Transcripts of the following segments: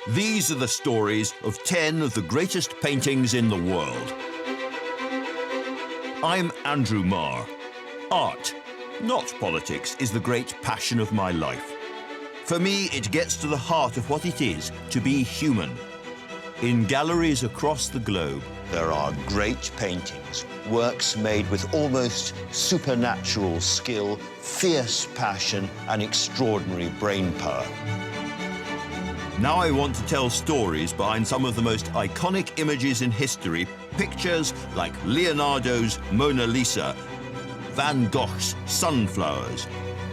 These are the stories of 10 of the greatest paintings in the world. I'm Andrew Marr. Art, not politics, is the great passion of my life. For me, it gets to the heart of what it is to be human. In galleries across the globe, there are great paintings, works made with almost supernatural skill, fierce passion, and extraordinary brain power. Now I want to tell stories behind some of the most iconic images in history, pictures like Leonardo's Mona Lisa, Van Gogh's Sunflowers,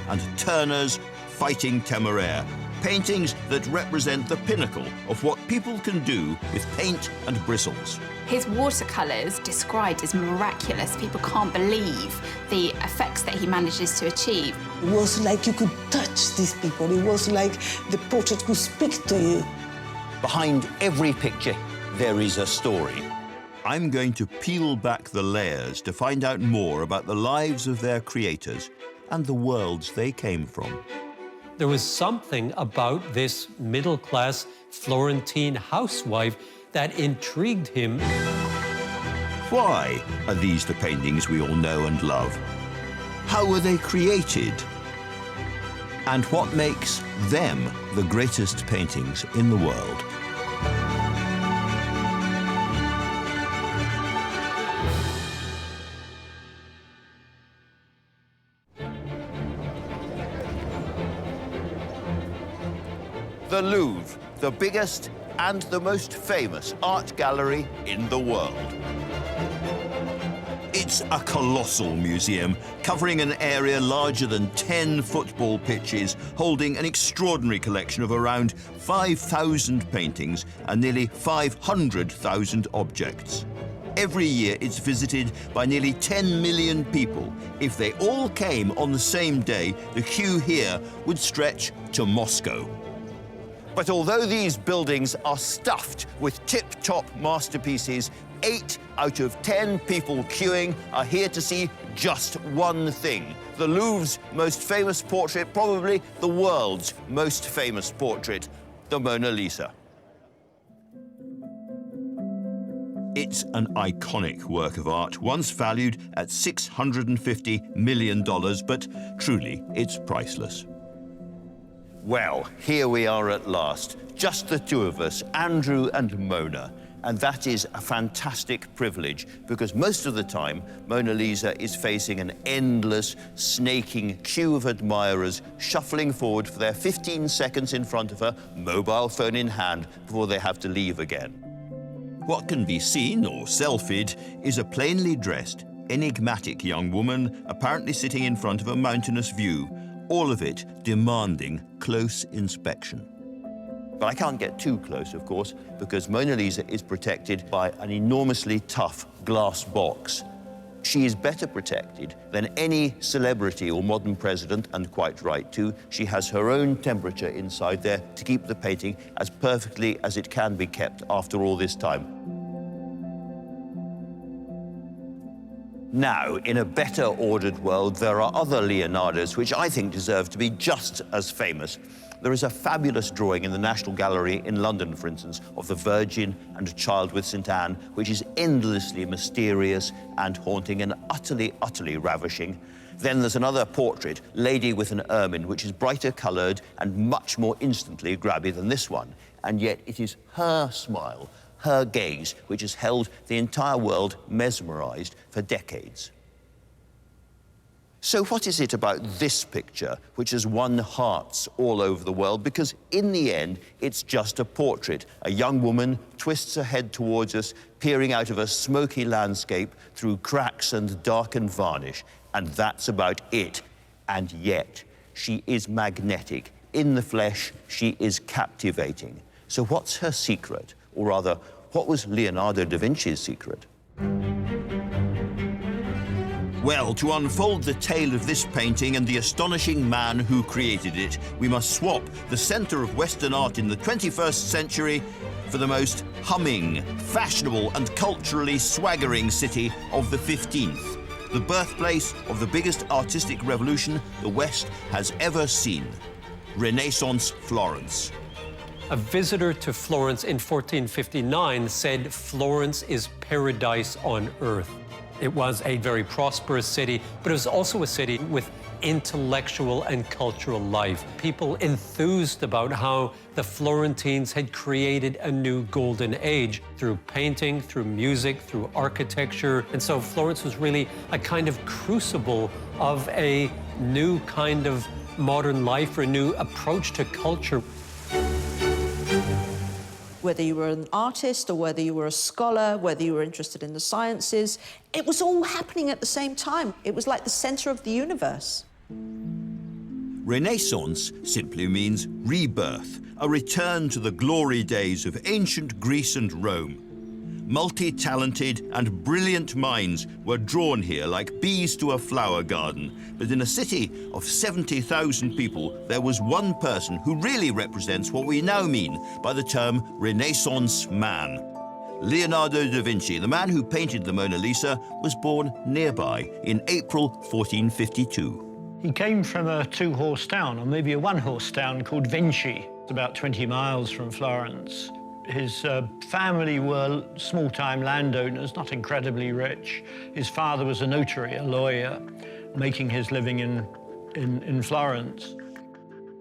and Turner's Fighting Temeraire, paintings that represent the pinnacle of what people can do with paint and bristles. His watercolours, described as miraculous. People can't believe the effects that he manages to achieve. It was like you could touch these people. It was like the portrait could speak to you. Behind every picture, there is a story. I'm going to peel back the layers to find out more about the lives of their creators and the worlds they came from. There was something about this middle-class Florentine housewife that intrigued him. Why are these the paintings we all know and love? How were they created? And what makes them the greatest paintings in the world? The Louvre, the biggest and the most famous art gallery in the world. It's a colossal museum covering an area larger than 10 football pitches, holding an extraordinary collection of around 5,000 paintings and nearly 500,000 objects. Every year it's visited by nearly 10 million people. If they all came on the same day, the queue here would stretch to Moscow. But although these buildings are stuffed with tip-top masterpieces, 8 out of 10 people queuing are here to see just one thing: the Louvre's most famous portrait, probably the world's most famous portrait, the Mona Lisa. It's an iconic work of art, once valued at $650 million, but truly, it's priceless. Well, here we are at last, just the two of us, Andrew and Mona. And that is a fantastic privilege, because most of the time, Mona Lisa is facing an endless, snaking queue of admirers shuffling forward for their 15 seconds in front of her, mobile phone in hand, before they have to leave again. What can be seen or selfied is a plainly dressed, enigmatic young woman apparently sitting in front of a mountainous view, all of it demanding close inspection. But I can't get too close, of course, because Mona Lisa is protected by an enormously tough glass box. She is better protected than any celebrity or modern president, and quite right too. She has her own temperature inside there to keep the painting as perfectly as it can be kept after all this time. Now, in a better ordered world, there are other Leonardos which I think deserve to be just as famous. There is a fabulous drawing in the National Gallery in London, for instance, of the Virgin and Child with St. Anne, which is endlessly mysterious and haunting and utterly, utterly ravishing. Then there's another portrait, Lady with an Ermine, which is brighter coloured and much more instantly grabby than this one. And yet it is her smile, her gaze, which has held the entire world mesmerised for decades. So what is it about this picture which has won hearts all over the world? Because in the end, it's just a portrait. A young woman twists her head towards us, peering out of a smoky landscape through cracks and darkened varnish. And that's about it. And yet, she is magnetic. In the flesh, she is captivating. So what's her secret? Or rather, what was Leonardo da Vinci's secret? Well, to unfold the tale of this painting and the astonishing man who created it, we must swap the centre of Western art in the 21st century for the most humming, fashionable and culturally swaggering city of the 15th, the birthplace of the biggest artistic revolution the West has ever seen, Renaissance Florence. A visitor to Florence in 1459 said Florence is paradise on earth. It was a very prosperous city, but it was also a city with intellectual and cultural life. People enthused about how the Florentines had created a new golden age through painting, through music, through architecture. And so Florence was really a kind of crucible of a new kind of modern life or a new approach to culture. Whether you were an artist or whether you were a scholar, whether you were interested in the sciences, it was all happening at the same time. It was like the center of the universe. Renaissance simply means rebirth, a return to the glory days of ancient Greece and Rome. Multi-talented and brilliant minds were drawn here like bees to a flower garden. But in a city of 70,000 people, there was one person who really represents what we now mean by the term Renaissance man. Leonardo da Vinci, the man who painted the Mona Lisa, was born nearby in April 1452. He came from a two-horse town, or maybe a one-horse town, called Vinci. It's about 20 miles from Florence. His family were small-time landowners, not incredibly rich. His father was a notary, a lawyer, making his living in Florence.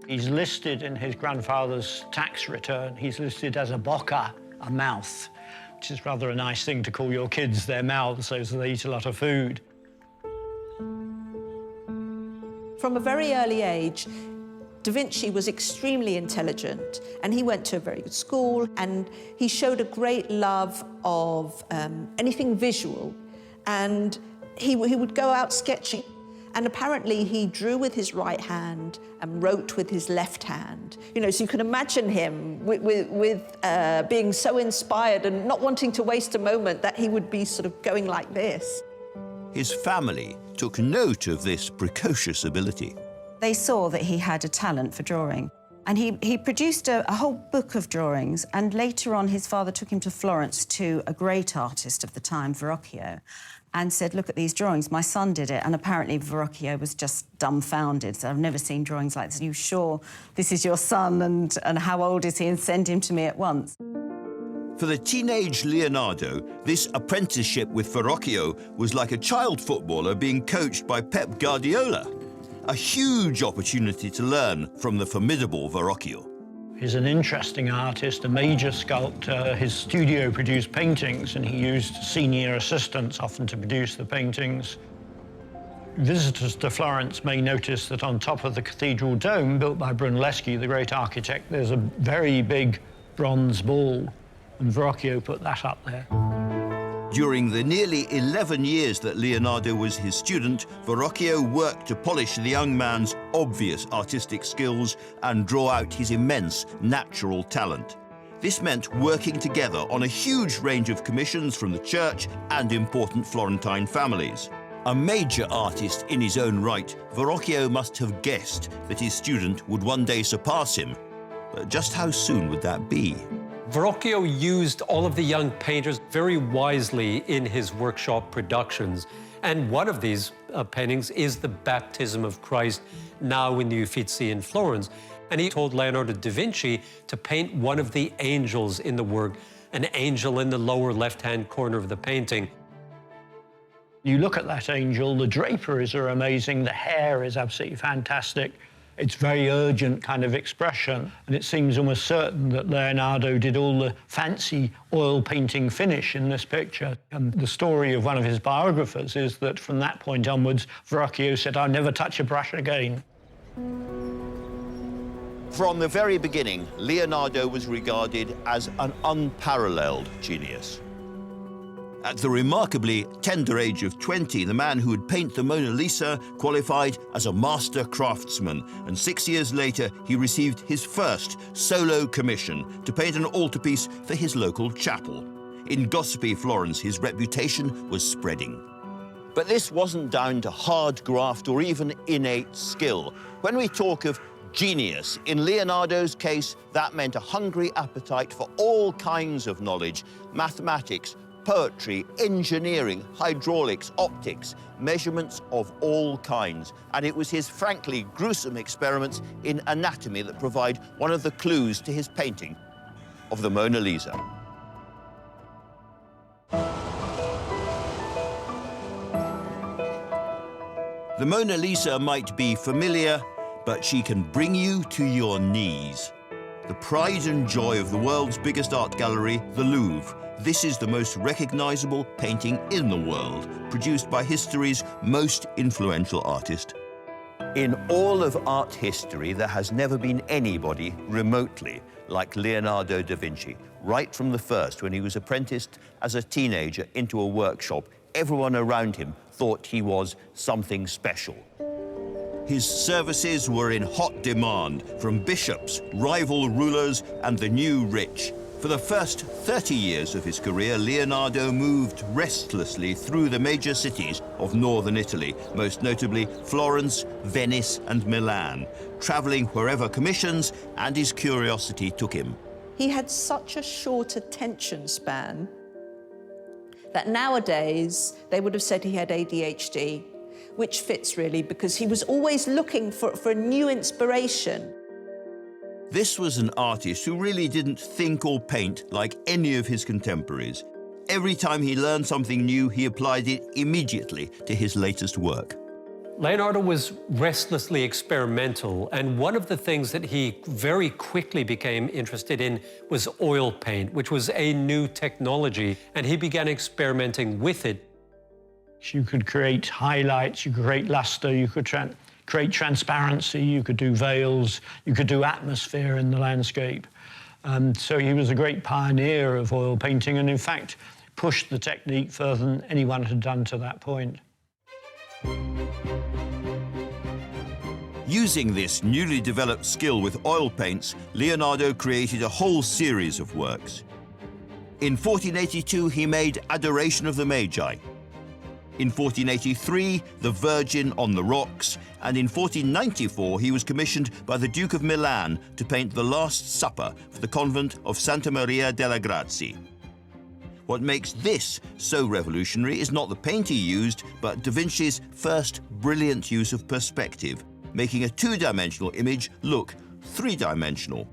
He's listed in his grandfather's tax return. He's listed as a bocca, a mouth, which is rather a nice thing to call your kids their mouths, so they eat a lot of food. From a very early age, Da Vinci was extremely intelligent, and he went to a very good school, and he showed a great love of anything visual, and he would go out sketching. And apparently he drew with his right hand and wrote with his left hand. You know, so you can imagine him with being so inspired and not wanting to waste a moment that he would be sort of going like this. His family took note of this precocious ability. They saw that he had a talent for drawing, and he produced a whole book of drawings, and later on his father took him to Florence to a great artist of the time, Verrocchio, and said, look at these drawings, my son did it. And apparently Verrocchio was just dumbfounded, so I've never seen drawings like this. Are you sure this is your son, and how old is he, and send him to me at once. For the teenage Leonardo, this apprenticeship with Verrocchio was like a child footballer being coached by Pep Guardiola. A huge opportunity to learn from the formidable Verrocchio. He's an interesting artist, a major sculptor. His studio produced paintings, and he used senior assistants often to produce the paintings. Visitors to Florence may notice that on top of the cathedral dome, built by Brunelleschi, the great architect, there's a very big bronze ball, and Verrocchio put that up there. During the nearly 11 years that Leonardo was his student, Verrocchio worked to polish the young man's obvious artistic skills and draw out his immense natural talent. This meant working together on a huge range of commissions from the church and important Florentine families. A major artist in his own right, Verrocchio must have guessed that his student would one day surpass him. But just how soon would that be? Verrocchio used all of the young painters very wisely in his workshop productions. And one of these paintings is the Baptism of Christ, now in the Uffizi in Florence. And he told Leonardo da Vinci to paint one of the angels in the work, an angel in the lower left-hand corner of the painting. You look at that angel, the draperies are amazing, the hair is absolutely fantastic. It's very urgent kind of expression, and it seems almost certain that Leonardo did all the fancy oil painting finish in this picture. And the story of one of his biographers is that from that point onwards, Verrocchio said, I'll never touch a brush again. From the very beginning, Leonardo was regarded as an unparalleled genius. At the remarkably tender age of 20, the man who would paint the Mona Lisa qualified as a master craftsman, and 6 years later he received his first solo commission to paint an altarpiece for his local chapel. In gossipy Florence, his reputation was spreading. But this wasn't down to hard graft or even innate skill. When we talk of genius, in Leonardo's case, that meant a hungry appetite for all kinds of knowledge, mathematics, poetry, engineering, hydraulics, optics, measurements of all kinds. And it was his frankly gruesome experiments in anatomy that provide one of the clues to his painting of the Mona Lisa. The Mona Lisa might be familiar, but she can bring you to your knees. The pride and joy of the world's biggest art gallery, the Louvre. This is the most recognizable painting in the world, produced by history's most influential artist. In all of art history, there has never been anybody remotely like Leonardo da Vinci. Right from the first, when he was apprenticed as a teenager into a workshop, everyone around him thought he was something special. His services were in hot demand from bishops, rival rulers, and the new rich. For the first 30 years of his career, Leonardo moved restlessly through the major cities of northern Italy, most notably Florence, Venice, and Milan, traveling wherever commissions and his curiosity took him. He had such a short attention span that nowadays they would have said he had ADHD, which fits really because he was always looking for a new inspiration. This was an artist who really didn't think or paint like any of his contemporaries. Every time he learned something new, he applied it immediately to his latest work. Leonardo was restlessly experimental, and one of the things that he very quickly became interested in was oil paint, which was a new technology, and he began experimenting with it. You could create highlights, you could create luster, you could create transparency, you could do veils, you could do atmosphere in the landscape. So he was a great pioneer of oil painting and, in fact, pushed the technique further than anyone had done to that point. Using this newly developed skill with oil paints, Leonardo created a whole series of works. In 1482, he made Adoration of the Magi. In 1483, The Virgin on the Rocks, and in 1494, he was commissioned by the Duke of Milan to paint The Last Supper for the convent of Santa Maria delle Grazie. What makes this so revolutionary is not the paint he used, but Da Vinci's first brilliant use of perspective, making a two-dimensional image look three-dimensional.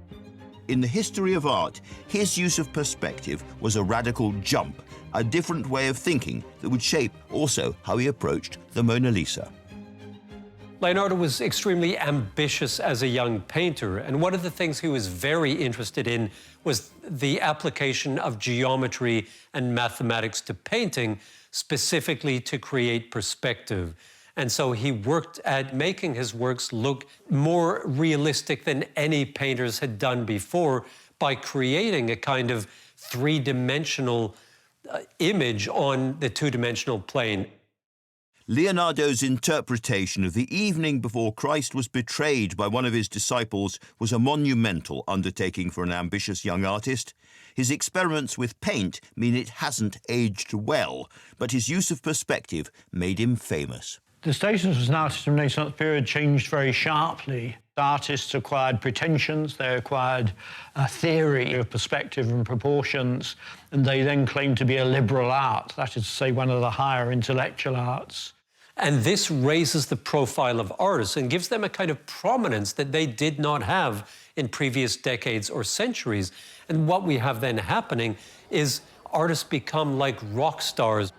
In the history of art, his use of perspective was a radical jump, a different way of thinking that would shape also how he approached the Mona Lisa. Leonardo was extremely ambitious as a young painter, and one of the things he was very interested in was the application of geometry and mathematics to painting, specifically to create perspective. And so he worked at making his works look more realistic than any painters had done before by creating a kind of three-dimensional image on the two-dimensional plane. Leonardo's interpretation of the evening before Christ was betrayed by one of his disciples was a monumental undertaking for an ambitious young artist. His experiments with paint mean it hasn't aged well, but his use of perspective made him famous. The status as an artist in the Renaissance period changed very sharply. Artists acquired pretensions, they acquired a theory of perspective and proportions, and they then claimed to be a liberal art, that is to say, one of the higher intellectual arts. And this raises the profile of artists and gives them a kind of prominence that they did not have in previous decades or centuries. And what we have then happening is artists become like rock stars.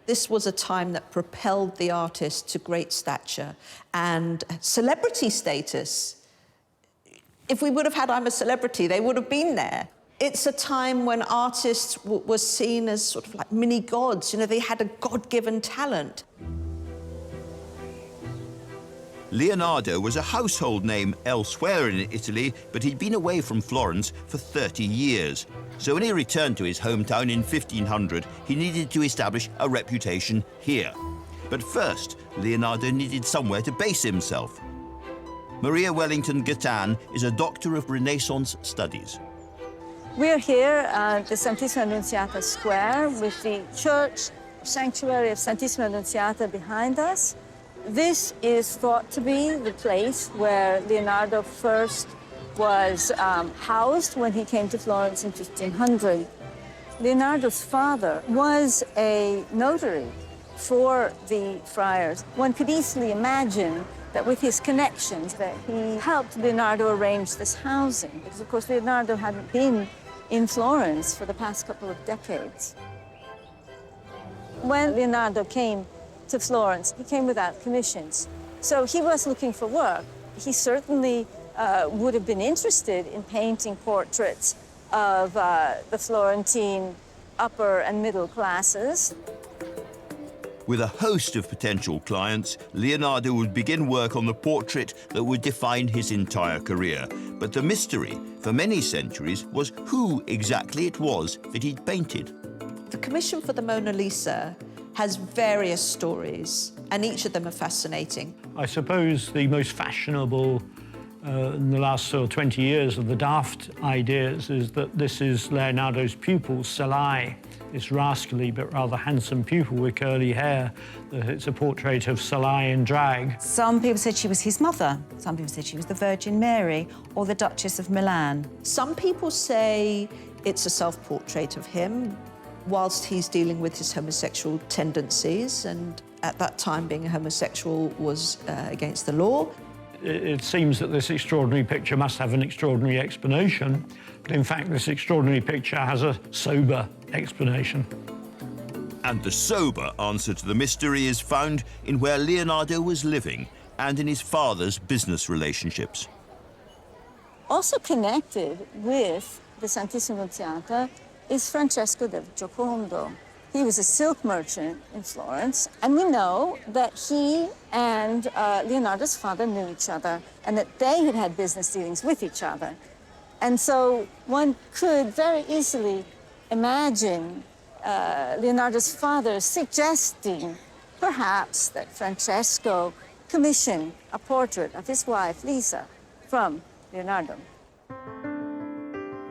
This was a time that propelled the artist to great stature and celebrity status. If we would have had I'm a Celebrity, they would have been there. It's a time when artists were seen as sort of like mini gods. You know, they had a God-given talent. Leonardo was a household name elsewhere in Italy, but he'd been away from Florence for 30 years. So when he returned to his hometown in 1500, he needed to establish a reputation here. But first, Leonardo needed somewhere to base himself. Maria Wellington Gatan is a doctor of Renaissance studies. We're here at the Santissima Annunziata Square with the church sanctuary of Santissima Annunziata behind us. This is thought to be the place where Leonardo first was housed when he came to Florence in 1500. Leonardo's father was a notary for the friars. One could easily imagine that with his connections that he helped Leonardo arrange this housing, because of course Leonardo hadn't been in Florence for the past couple of decades. When Leonardo came to Florence, he came without commissions. So he was looking for work. He certainly would have been interested in painting portraits of the Florentine upper and middle classes. With a host of potential clients, Leonardo would begin work on the portrait that would define his entire career. But the mystery for many centuries was who exactly it was that he'd painted. The commission for the Mona Lisa has various stories, and each of them are fascinating. I suppose the most fashionable in the last 20 years of the daft ideas is that this is Leonardo's pupil, Salai, this rascally but rather handsome pupil with curly hair. That it's a portrait of Salai in drag. Some people said she was his mother. Some people said she was the Virgin Mary or the Duchess of Milan. Some people say it's a self-portrait of him whilst he's dealing with his homosexual tendencies, and at that time being a homosexual was against the law. It seems that this extraordinary picture must have an extraordinary explanation, but in fact this extraordinary picture has a sober explanation. And the sober answer to the mystery is found in where Leonardo was living and in his father's business relationships. Also connected with the Santissima Annunziata is Francesco del Giocondo. He was a silk merchant in Florence, and we know that he and Leonardo's father knew each other and that they had had business dealings with each other. And so one could very easily imagine Leonardo's father suggesting perhaps that Francesco commissioned a portrait of his wife, Lisa, from Leonardo.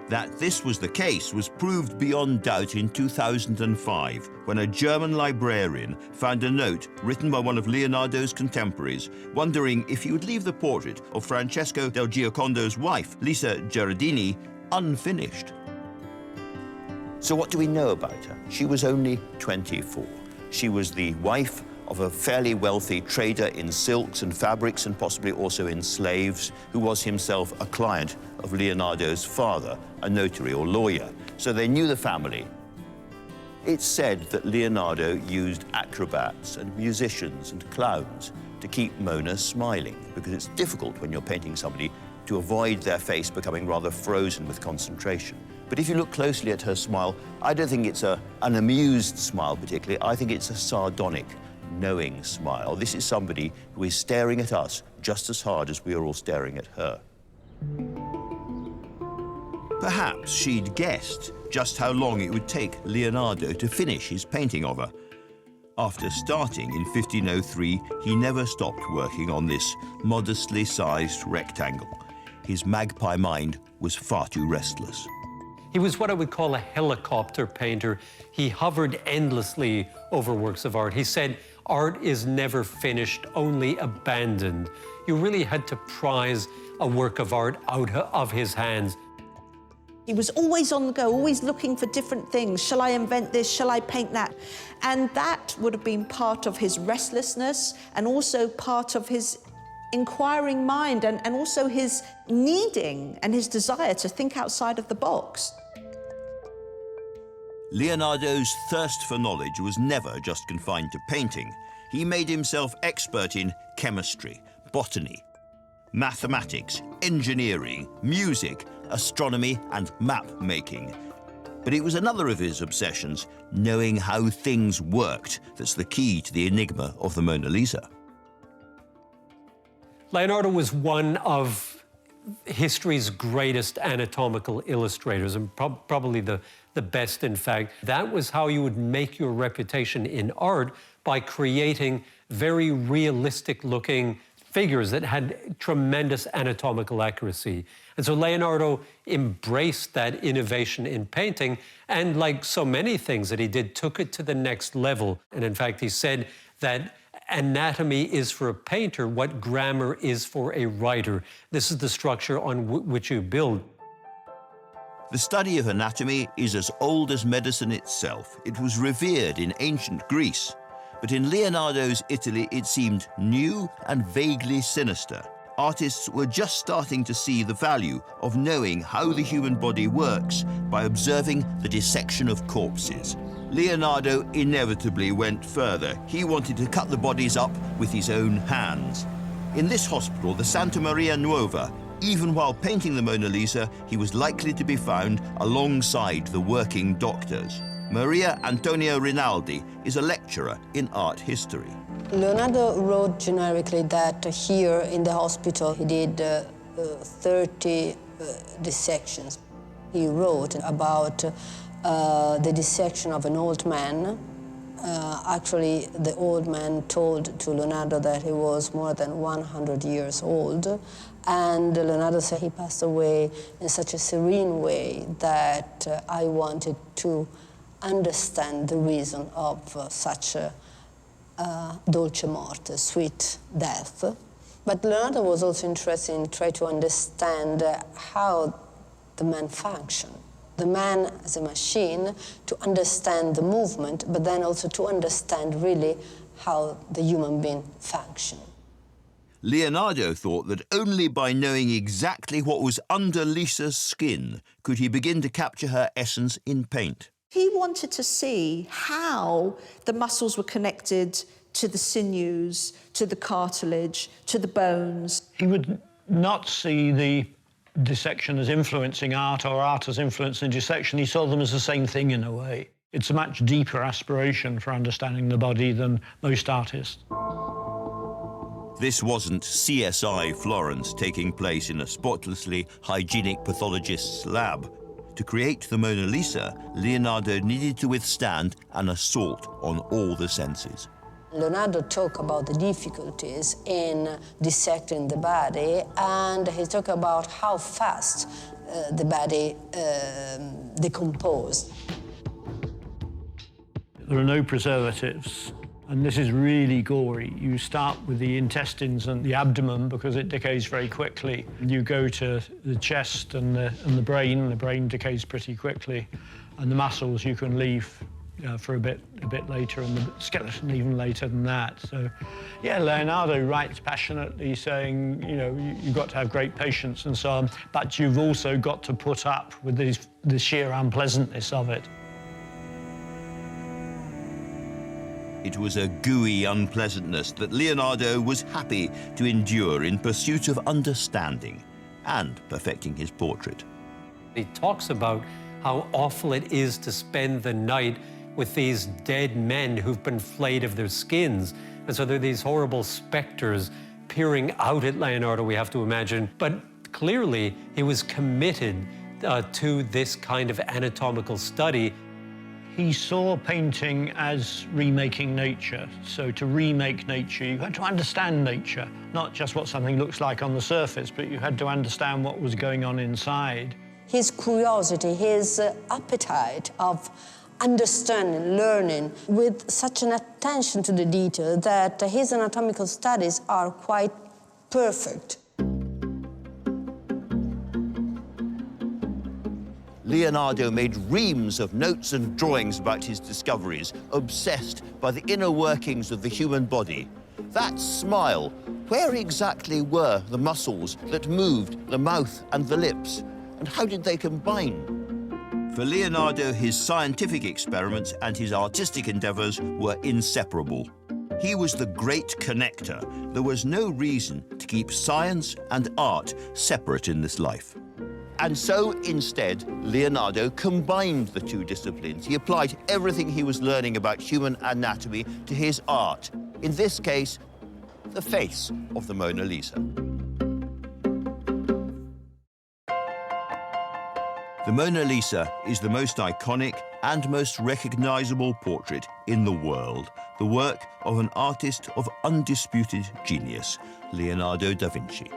That this was the case was proved beyond doubt in 2005, when a German librarian found a note written by one of Leonardo's contemporaries, wondering if he would leave the portrait of Francesco del Giocondo's wife, Lisa Gherardini, unfinished. So what do we know about her? She was only 24. She was the wife of a fairly wealthy trader in silks and fabrics, and possibly also in slaves, who was himself a client of Leonardo's father, a notary or lawyer. So they knew the family. It's said that Leonardo used acrobats and musicians and clowns to keep Mona smiling, because it's difficult when you're painting somebody to avoid their face becoming rather frozen with concentration. But if you look closely at her smile, I don't think it's an amused smile particularly. I think it's a sardonic, knowing smile. This is somebody who is staring at us just as hard as we are all staring at her. Perhaps she'd guessed just how long it would take Leonardo to finish his painting of her. After starting in 1503, he never stopped working on this modestly sized rectangle. His magpie mind was far too restless. He was what I would call a helicopter painter. He hovered endlessly over works of art. He said, art is never finished, only abandoned. You really had to prize a work of art out of his hands. He was always on the go, always looking for different things. Shall I invent this? Shall I paint that? And that would have been part of his restlessness and also part of his inquiring mind and also his needing and his desire to think outside of the box. Leonardo's thirst for knowledge was never just confined to painting. He made himself expert in chemistry, botany, mathematics, engineering, music, astronomy, and map-making. But it was another of his obsessions, knowing how things worked, that's the key to the enigma of the Mona Lisa. Leonardo was one of history's greatest anatomical illustrators, and probably the best, in fact. That was how you would make your reputation in art, by creating very realistic-looking figures that had tremendous anatomical accuracy. And so Leonardo embraced that innovation in painting, and like so many things that he did, took it to the next level. And in fact, he said that anatomy is for a painter what grammar is for a writer. This is the structure on which you build. The study of anatomy is as old as medicine itself. It was revered in ancient Greece. But in Leonardo's Italy, it seemed new and vaguely sinister. Artists were just starting to see the value of knowing how the human body works by observing the dissection of corpses. Leonardo inevitably went further. He wanted to cut the bodies up with his own hands. In this hospital, the Santa Maria Nuova, even while painting the Mona Lisa, he was likely to be found alongside the working doctors. Maria Antonia Rinaldi is a lecturer in art history. Leonardo wrote generically that here in the hospital he did 30 dissections. He wrote about the dissection of an old man. Actually, the old man told to Leonardo that he was more than 100 years old, and Leonardo said he passed away in such a serene way that I wanted to understand the reason of such a dolce morte, sweet death. But Leonardo was also interested in trying to understand how the man functioned. The man as a machine, to understand the movement, but then also to understand really how the human being functioned. Leonardo thought that only by knowing exactly what was under Lisa's skin could he begin to capture her essence in paint. He wanted to see how the muscles were connected to the sinews, to the cartilage, to the bones. He would not see the dissection as influencing art or art as influencing dissection. He saw them as the same thing in a way. It's a much deeper aspiration for understanding the body than most artists. This wasn't CSI Florence taking place in a spotlessly hygienic pathologist's lab. To create the Mona Lisa, Leonardo needed to withstand an assault on all the senses. Leonardo talked about the difficulties in dissecting the body, and he talked about how fast the body decomposed. There are no preservatives, and this is really gory. You start with the intestines and the abdomen because it decays very quickly. You go to the chest and the brain decays pretty quickly, and the muscles you can leave for a bit later, and the skeleton even later than that. So, yeah, Leonardo writes passionately saying, you know, you've got to have great patience and so on, but you've also got to put up with the sheer unpleasantness of it. It was a gooey unpleasantness that Leonardo was happy to endure in pursuit of understanding and perfecting his portrait. He talks about how awful it is to spend the night with these dead men who've been flayed of their skins. And so there are these horrible specters peering out at Leonardo, we have to imagine. But clearly, he was committed to this kind of anatomical study. He saw painting as remaking nature. So to remake nature, you had to understand nature, not just what something looks like on the surface, but you had to understand what was going on inside. His curiosity, his appetite of understanding, learning, with such an attention to the detail that his anatomical studies are quite perfect. Leonardo made reams of notes and drawings about his discoveries, obsessed by the inner workings of the human body. That smile, where exactly were the muscles that moved the mouth and the lips? And how did they combine? For Leonardo, his scientific experiments and his artistic endeavors were inseparable. He was the great connector. There was no reason to keep science and art separate in this life. And so, instead, Leonardo combined the two disciplines. He applied everything he was learning about human anatomy to his art. In this case, the face of the Mona Lisa. The Mona Lisa is the most iconic and most recognizable portrait in the world, the work of an artist of undisputed genius, Leonardo da Vinci.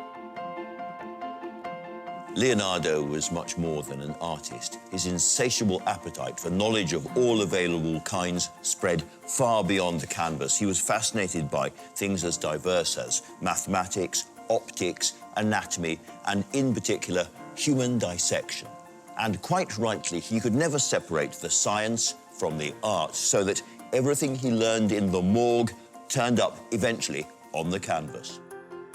Leonardo was much more than an artist. His insatiable appetite for knowledge of all available kinds spread far beyond the canvas. He was fascinated by things as diverse as mathematics, optics, anatomy, and in particular, human dissection. And quite rightly, he could never separate the science from the art, so that everything he learned in the morgue turned up eventually on the canvas.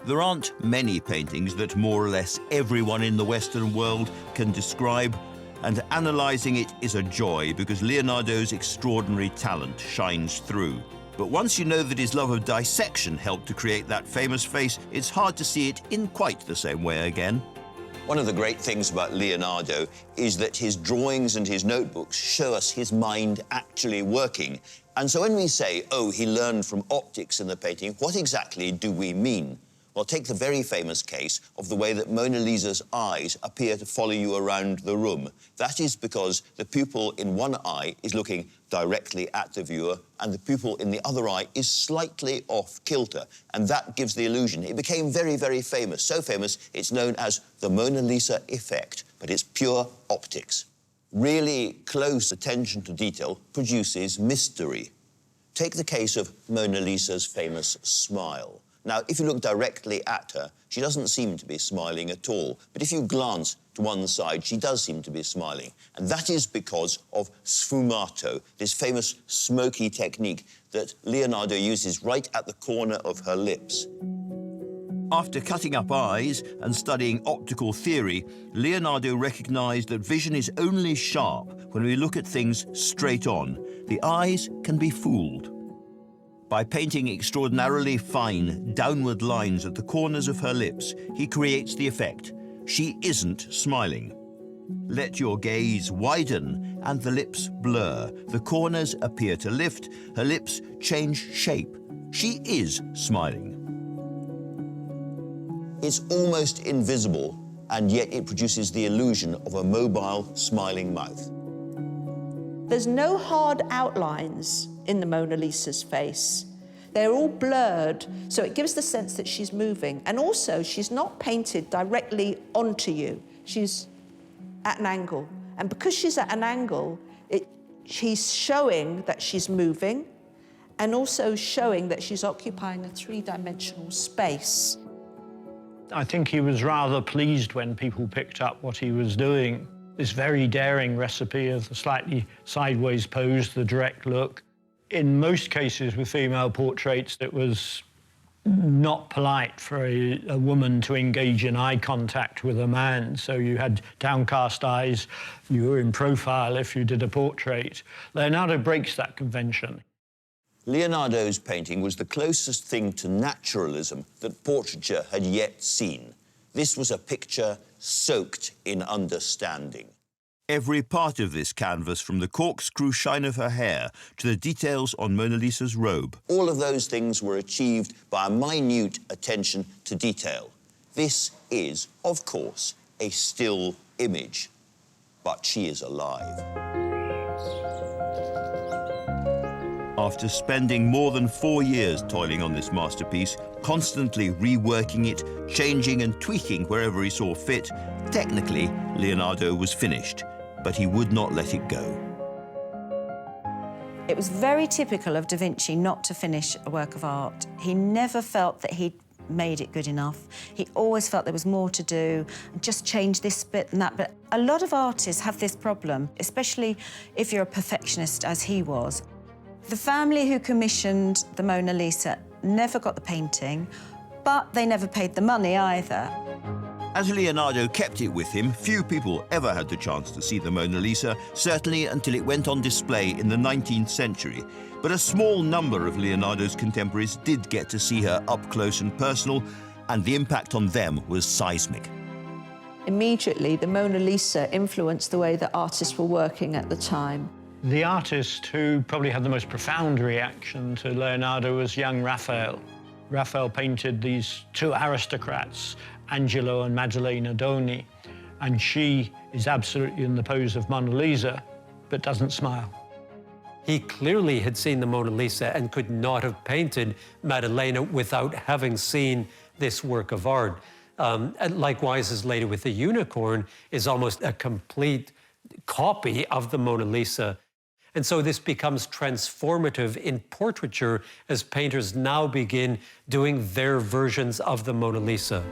There aren't many paintings that more or less everyone in the Western world can describe, and analysing it is a joy because Leonardo's extraordinary talent shines through. But once you know that his love of dissection helped to create that famous face, it's hard to see it in quite the same way again. One of the great things about Leonardo is that his drawings and his notebooks show us his mind actually working. And so when we say, oh, he learned from optics in the painting, what exactly do we mean? Well, take the very famous case of the way that Mona Lisa's eyes appear to follow you around the room. That is because the pupil in one eye is looking directly at the viewer, and the pupil in the other eye is slightly off kilter, and that gives the illusion. It became very, very famous. So famous, it's known as the Mona Lisa effect, but it's pure optics. Really close attention to detail produces mystery. Take the case of Mona Lisa's famous smile. Now, if you look directly at her, she doesn't seem to be smiling at all. But if you glance to one side, she does seem to be smiling. And that is because of sfumato, this famous smoky technique that Leonardo uses right at the corner of her lips. After cutting up eyes and studying optical theory, Leonardo recognized that vision is only sharp when we look at things straight on. The eyes can be fooled. By painting extraordinarily fine downward lines at the corners of her lips, he creates the effect. She isn't smiling. Let your gaze widen and the lips blur. The corners appear to lift, her lips change shape. She is smiling. It's almost invisible, and yet it produces the illusion of a mobile, smiling mouth. There's no hard outlines in the Mona Lisa's face. They're all blurred, so it gives the sense that she's moving. And also, she's not painted directly onto you. She's at an angle. And because she's at an angle, she's showing that she's moving and also showing that she's occupying a three-dimensional space. I think he was rather pleased when people picked up what he was doing. This very daring recipe of the slightly sideways pose, the direct look. In most cases with female portraits, it was not polite for a woman to engage in eye contact with a man. So you had downcast eyes, you were in profile if you did a portrait. Leonardo breaks that convention. Leonardo's painting was the closest thing to naturalism that portraiture had yet seen. This was a picture soaked in understanding. Every part of this canvas, from the corkscrew shine of her hair to the details on Mona Lisa's robe, all of those things were achieved by a minute attention to detail. This is, of course, a still image, but she is alive. After spending more than 4 years toiling on this masterpiece, constantly reworking it, changing and tweaking wherever he saw fit, technically, Leonardo was finished, but he would not let it go. It was very typical of Da Vinci not to finish a work of art. He never felt that he'd made it good enough. He always felt there was more to do, just change this bit and that bit. A lot of artists have this problem, especially if you're a perfectionist, as he was. The family who commissioned the Mona Lisa never got the painting, but they never paid the money either. As Leonardo kept it with him, few people ever had the chance to see the Mona Lisa, certainly until it went on display in the 19th century. But a small number of Leonardo's contemporaries did get to see her up close and personal, and the impact on them was seismic. Immediately, the Mona Lisa influenced the way that artists were working at the time. The artist who probably had the most profound reaction to Leonardo was young Raphael. Raphael painted these two aristocrats, Angelo and Maddalena Doni, and she is absolutely in the pose of Mona Lisa, but doesn't smile. He clearly had seen the Mona Lisa and could not have painted Maddalena without having seen this work of art. And likewise, his Lady with the Unicorn is almost a complete copy of the Mona Lisa. And so this becomes transformative in portraiture as painters now begin doing their versions of the Mona Lisa.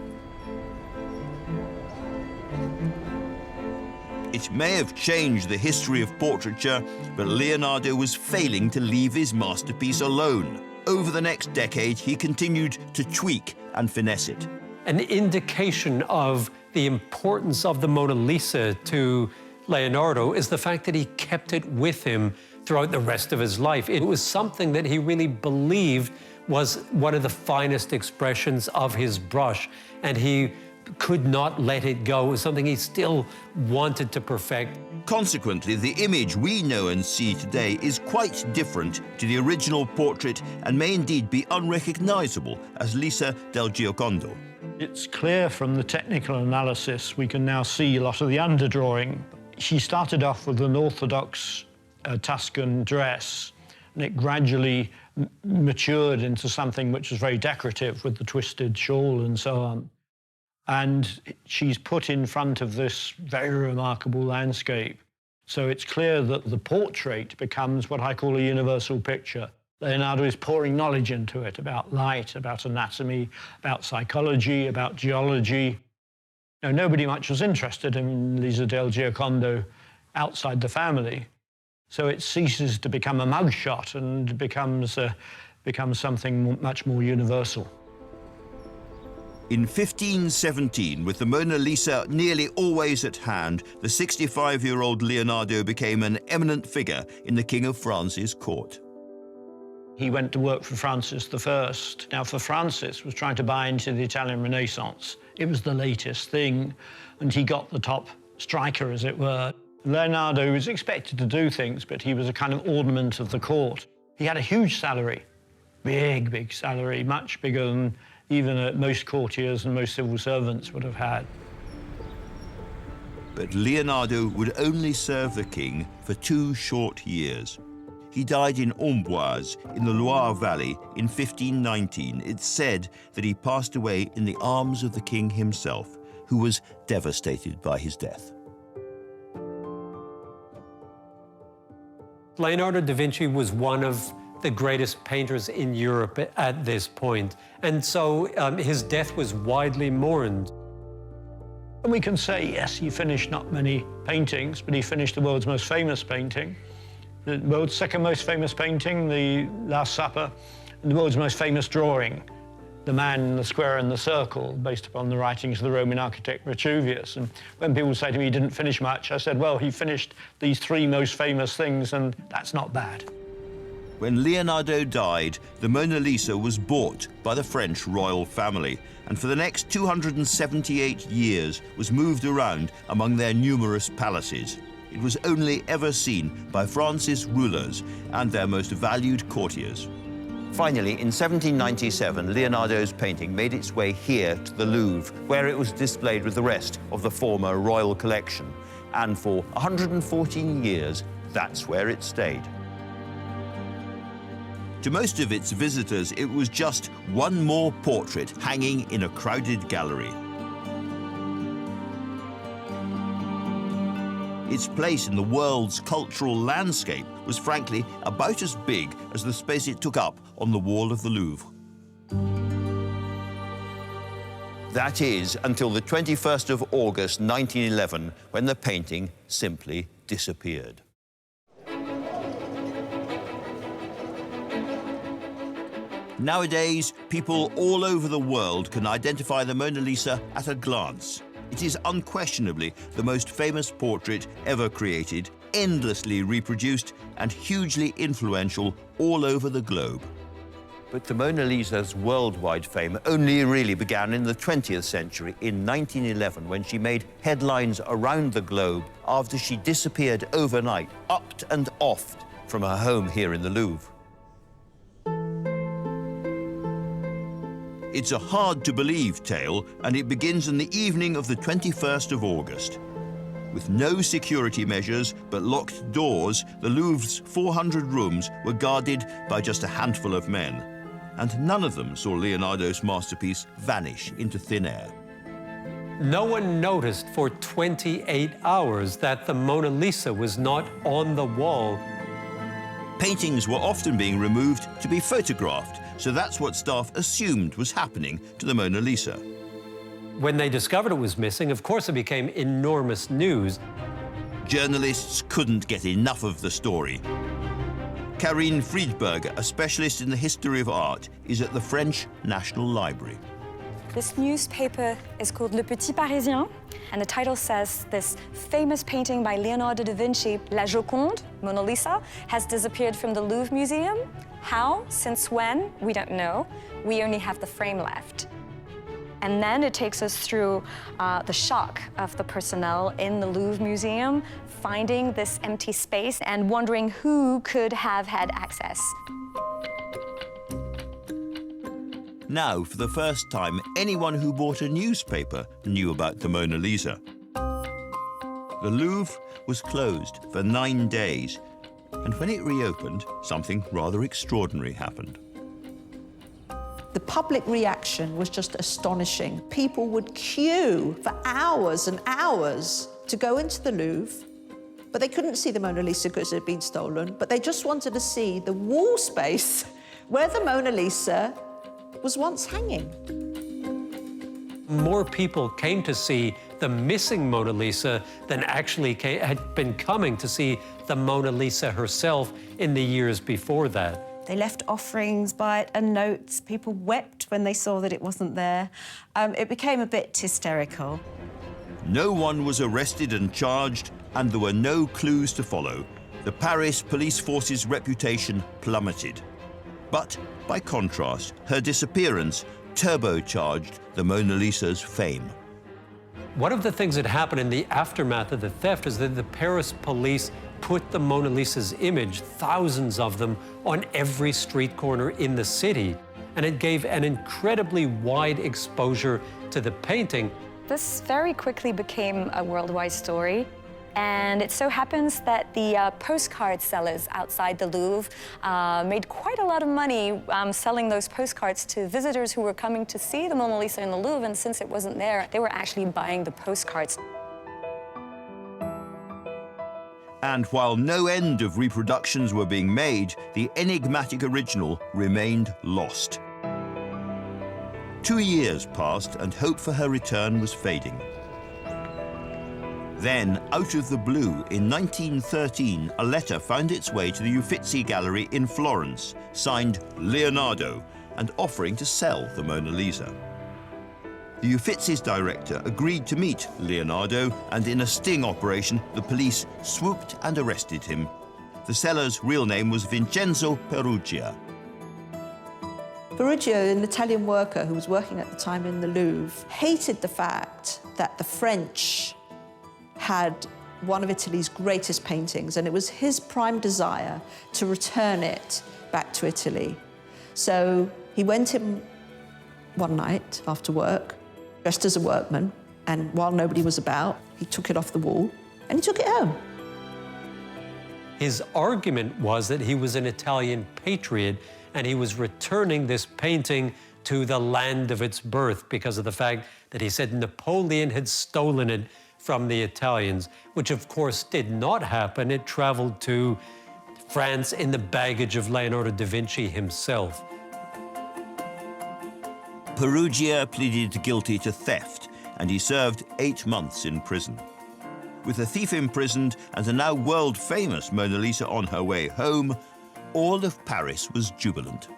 It It may have changed the history of portraiture, but Leonardo was failing to leave his masterpiece alone. Over the next decade, he continued to tweak and finesse it. An indication of the importance of the Mona Lisa to Leonardo is the fact that he kept it with him throughout the rest of his life. It was something that he really believed was one of the finest expressions of his brush, and he could not let it go. It was something he still wanted to perfect. Consequently, the image we know and see today is quite different to the original portrait and may indeed be unrecognizable as Lisa del Giocondo. It's clear from the technical analysis we can now see a lot of the underdrawing. She started off with an orthodox Tuscan dress, and it gradually matured into something which was very decorative with the twisted shawl and so on. And she's put in front of this very remarkable landscape. So it's clear that the portrait becomes what I call a universal picture. Leonardo is pouring knowledge into it about light, about anatomy, about psychology, about geology. Now, nobody much was interested in Lisa del Giocondo outside the family. So it ceases to become a mugshot and becomes something much more universal. In 1517, with the Mona Lisa nearly always at hand, the 65-year-old Leonardo became an eminent figure in the King of France's court. He went to work for Francis I. Now, for Francis was trying to buy into the Italian Renaissance. It was the latest thing, and he got the top striker, as it were. Leonardo was expected to do things, but he was a kind of ornament of the court. He had a huge salary, big salary, much bigger than even most courtiers and most civil servants would have had. But Leonardo would only serve the king for 2 short years. He died in Amboise, in the Loire Valley, in 1519. It's said that he passed away in the arms of the king himself, who was devastated by his death. Leonardo da Vinci was one of the greatest painters in Europe at this point, and so his death was widely mourned. And we can say, yes, he finished not many paintings, but he finished the world's most famous painting, the world's second most famous painting, the Last Supper, and the world's most famous drawing, the man in the square and the circle, based upon the writings of the Roman architect Vitruvius. And when people say to me he didn't finish much, I said, well, he finished these 3 most famous things, and that's not bad. When Leonardo died, the Mona Lisa was bought by the French royal family, and for the next 278 years was moved around among their numerous palaces. It was only ever seen by France's rulers and their most valued courtiers. Finally, in 1797, Leonardo's painting made its way here to the Louvre, where it was displayed with the rest of the former royal collection. And for 114 years, that's where it stayed. To most of its visitors, it was just one more portrait hanging in a crowded gallery. Its place in the world's cultural landscape was frankly about as big as the space it took up on the wall of the Louvre. That is, until the 21st of August 1911, when the painting simply disappeared. Nowadays, people all over the world can identify the Mona Lisa at a glance. It is unquestionably the most famous portrait ever created, endlessly reproduced, and hugely influential all over the globe. But the Mona Lisa's worldwide fame only really began in the 20th century, in 1911, when she made headlines around the globe after she disappeared overnight, upped and offed from her home here in the Louvre. It's a hard-to-believe tale, and it begins on the evening of the 21st of August. With no security measures but locked doors, the Louvre's 400 rooms were guarded by just a handful of men, and none of them saw Leonardo's masterpiece vanish into thin air. No one noticed for 28 hours that the Mona Lisa was not on the wall. Paintings were often being removed to be photographed, so that's what staff assumed was happening to the Mona Lisa. When they discovered it was missing, of course it became enormous news. Journalists couldn't get enough of the story. Karine Friedberger, a specialist in the history of art, is at the French National Library. This newspaper is called Le Petit Parisien, and the title says this famous painting by Leonardo da Vinci, La Joconde, Mona Lisa, has disappeared from the Louvre Museum. How? Since when? We don't know. We only have the frame left. And then it takes us through the shock of the personnel in the Louvre Museum, finding this empty space and wondering who could have had access. Now, for the first time, anyone who bought a newspaper knew about the Mona Lisa. The Louvre was closed for 9 days, and when it reopened, something rather extraordinary happened. The public reaction was just astonishing. People would queue for hours and hours to go into the Louvre, but they couldn't see the Mona Lisa because it had been stolen, but they just wanted to see the wall space where the Mona Lisa was once hanging. More people came to see the missing Mona Lisa than actually had been coming to see the Mona Lisa herself in the years before that. They left offerings by it and notes. People wept when they saw that it wasn't there. It became a bit hysterical. No one was arrested and charged, and there were no clues to follow. The Paris police force's reputation plummeted. But, by contrast, her disappearance turbocharged the Mona Lisa's fame. One of the things that happened in the aftermath of the theft is that the Paris police put the Mona Lisa's image, thousands of them, on every street corner in the city. And it gave an incredibly wide exposure to the painting. This very quickly became a worldwide story. And it so happens that the postcard sellers outside the Louvre made quite a lot of money selling those postcards to visitors who were coming to see the Mona Lisa in the Louvre, and since it wasn't there, they were actually buying the postcards. And while no end of reproductions were being made, the enigmatic original remained lost. 2 years passed, and hope for her return was fading. Then, out of the blue, in 1913, a letter found its way to the Uffizi Gallery in Florence, signed Leonardo, and offering to sell the Mona Lisa. The Uffizi's director agreed to meet Leonardo, and in a sting operation, the police swooped and arrested him. The seller's real name was Vincenzo Perugia. Perugia, an Italian worker who was working at the time in the Louvre, hated the fact that the French had one of Italy's greatest paintings, and it was his prime desire to return it back to Italy. So he went in one night after work, dressed as a workman, and while nobody was about, he took it off the wall and he took it home. His argument was that he was an Italian patriot and he was returning this painting to the land of its birth because of the fact that he said Napoleon had stolen it from the Italians, which of course did not happen. It traveled to France in the baggage of Leonardo da Vinci himself. Perugia pleaded guilty to theft, and he served 8 months in prison. With the thief imprisoned and the now world-famous Mona Lisa on her way home, all of Paris was jubilant.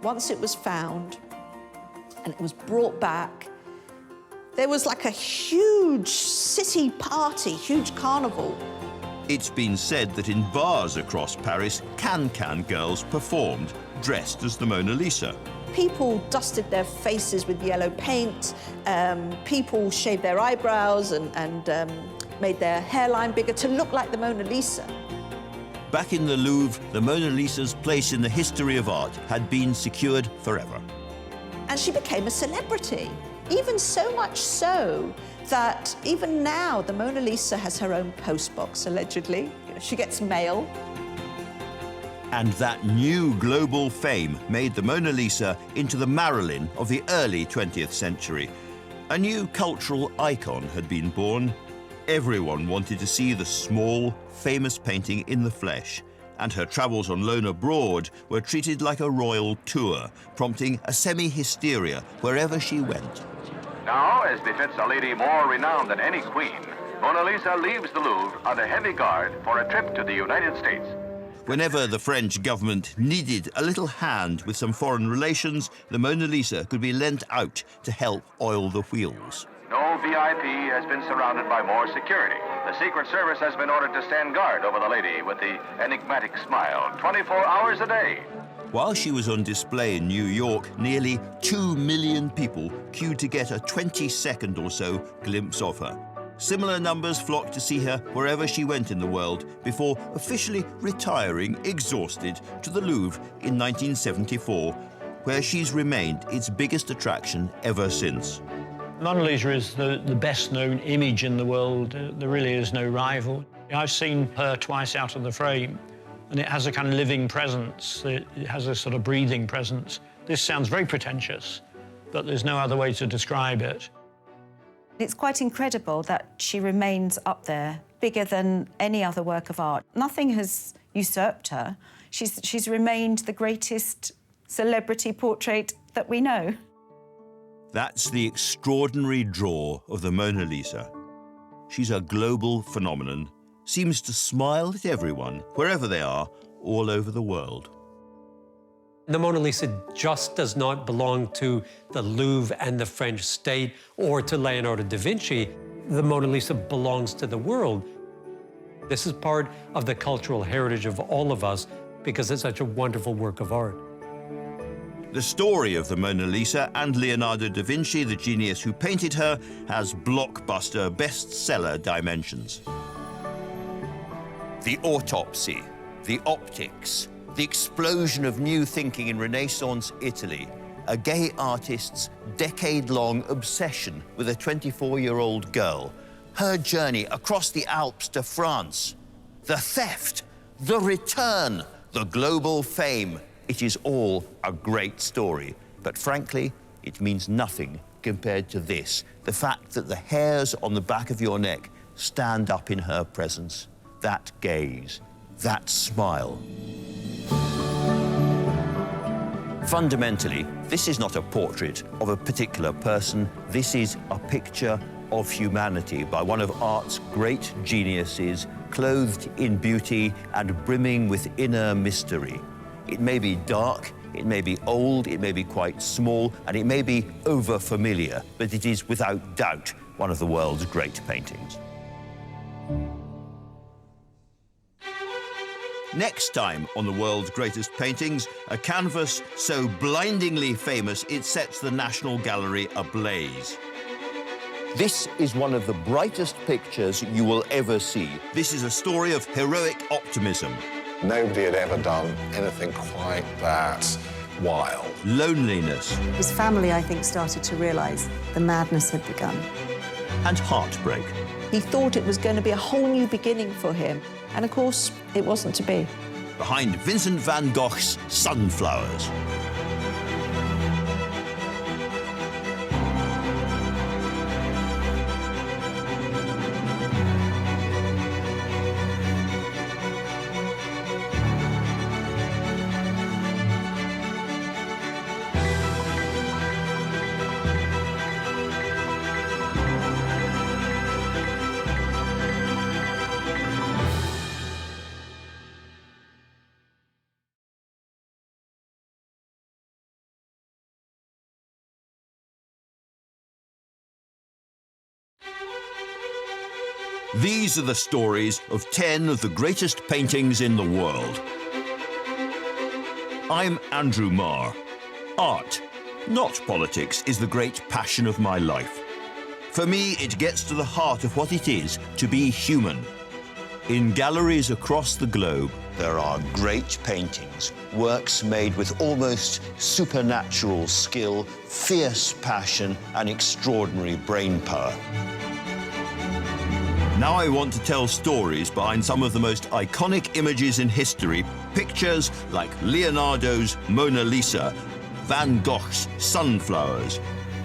Once it was found and it was brought back, there was like a huge city party, huge carnival. It's been said that in bars across Paris, can-can girls performed, dressed as the Mona Lisa. People dusted their faces with yellow paint, people shaved their eyebrows and made their hairline bigger to look like the Mona Lisa. Back in the Louvre, the Mona Lisa's place in the history of art had been secured forever. And she became a celebrity. Even so much so that even now the Mona Lisa has her own postbox, allegedly. She gets mail. And that new global fame made the Mona Lisa into the Marilyn of the early 20th century. A new cultural icon had been born. Everyone wanted to see the small, famous painting in the flesh, and her travels on loan abroad were treated like a royal tour, prompting a semi-hysteria wherever she went. Now, as befits a lady more renowned than any queen, Mona Lisa leaves the Louvre under heavy guard for a trip to the United States. Whenever the French government needed a little hand with some foreign relations, the Mona Lisa could be lent out to help oil the wheels. No VIP has been surrounded by more security. The Secret Service has been ordered to stand guard over the lady with the enigmatic smile 24 hours a day. While she was on display in New York, nearly 2 million people queued to get a 20-second or so glimpse of her. Similar numbers flocked to see her wherever she went in the world before officially retiring, exhausted, to the Louvre in 1974, where she's remained its biggest attraction ever since. Mona Lisa is the best-known image in the world. There really is no rival. I've seen her twice out of the frame, and it has a kind of living presence. It has a sort of breathing presence. This sounds very pretentious, but there's no other way to describe it. It's quite incredible that she remains up there, bigger than any other work of art. Nothing has usurped her. She's remained the greatest celebrity portrait that we know. That's the extraordinary draw of the Mona Lisa. She's a global phenomenon, seems to smile at everyone, wherever they are, all over the world. The Mona Lisa just does not belong to the Louvre and the French state or to Leonardo da Vinci. The Mona Lisa belongs to the world. This is part of the cultural heritage of all of us because it's such a wonderful work of art. The story of the Mona Lisa and Leonardo da Vinci, the genius who painted her, has blockbuster bestseller dimensions. The autopsy, the optics, the explosion of new thinking in Renaissance Italy, a gay artist's decade-long obsession with a 24-year-old girl, her journey across the Alps to France, the theft, the return, the global fame. It is all a great story, but frankly, it means nothing compared to this, the fact that the hairs on the back of your neck stand up in her presence, that gaze, that smile. Fundamentally, this is not a portrait of a particular person. This is a picture of humanity by one of art's great geniuses, clothed in beauty and brimming with inner mystery. It may be dark, it may be old, it may be quite small, and it may be over-familiar, but it is without doubt one of the world's great paintings. Next time on the world's greatest paintings, a canvas so blindingly famous it sets the National Gallery ablaze. This is one of the brightest pictures you will ever see. This is a story of heroic optimism. Nobody had ever done anything quite that wild. Loneliness. His family, I think, started to realise the madness had begun. And heartbreak. He thought it was going to be a whole new beginning for him. And of course, it wasn't to be. Behind Vincent van Gogh's Sunflowers. These are the stories of 10 of the greatest paintings in the world. I'm Andrew Marr. Art, not politics, is the great passion of my life. For me, it gets to the heart of what it is to be human. In galleries across the globe, there are great paintings, works made with almost supernatural skill, fierce passion, and extraordinary brainpower. Now I want to tell stories behind some of the most iconic images in history, pictures like Leonardo's Mona Lisa, Van Gogh's Sunflowers,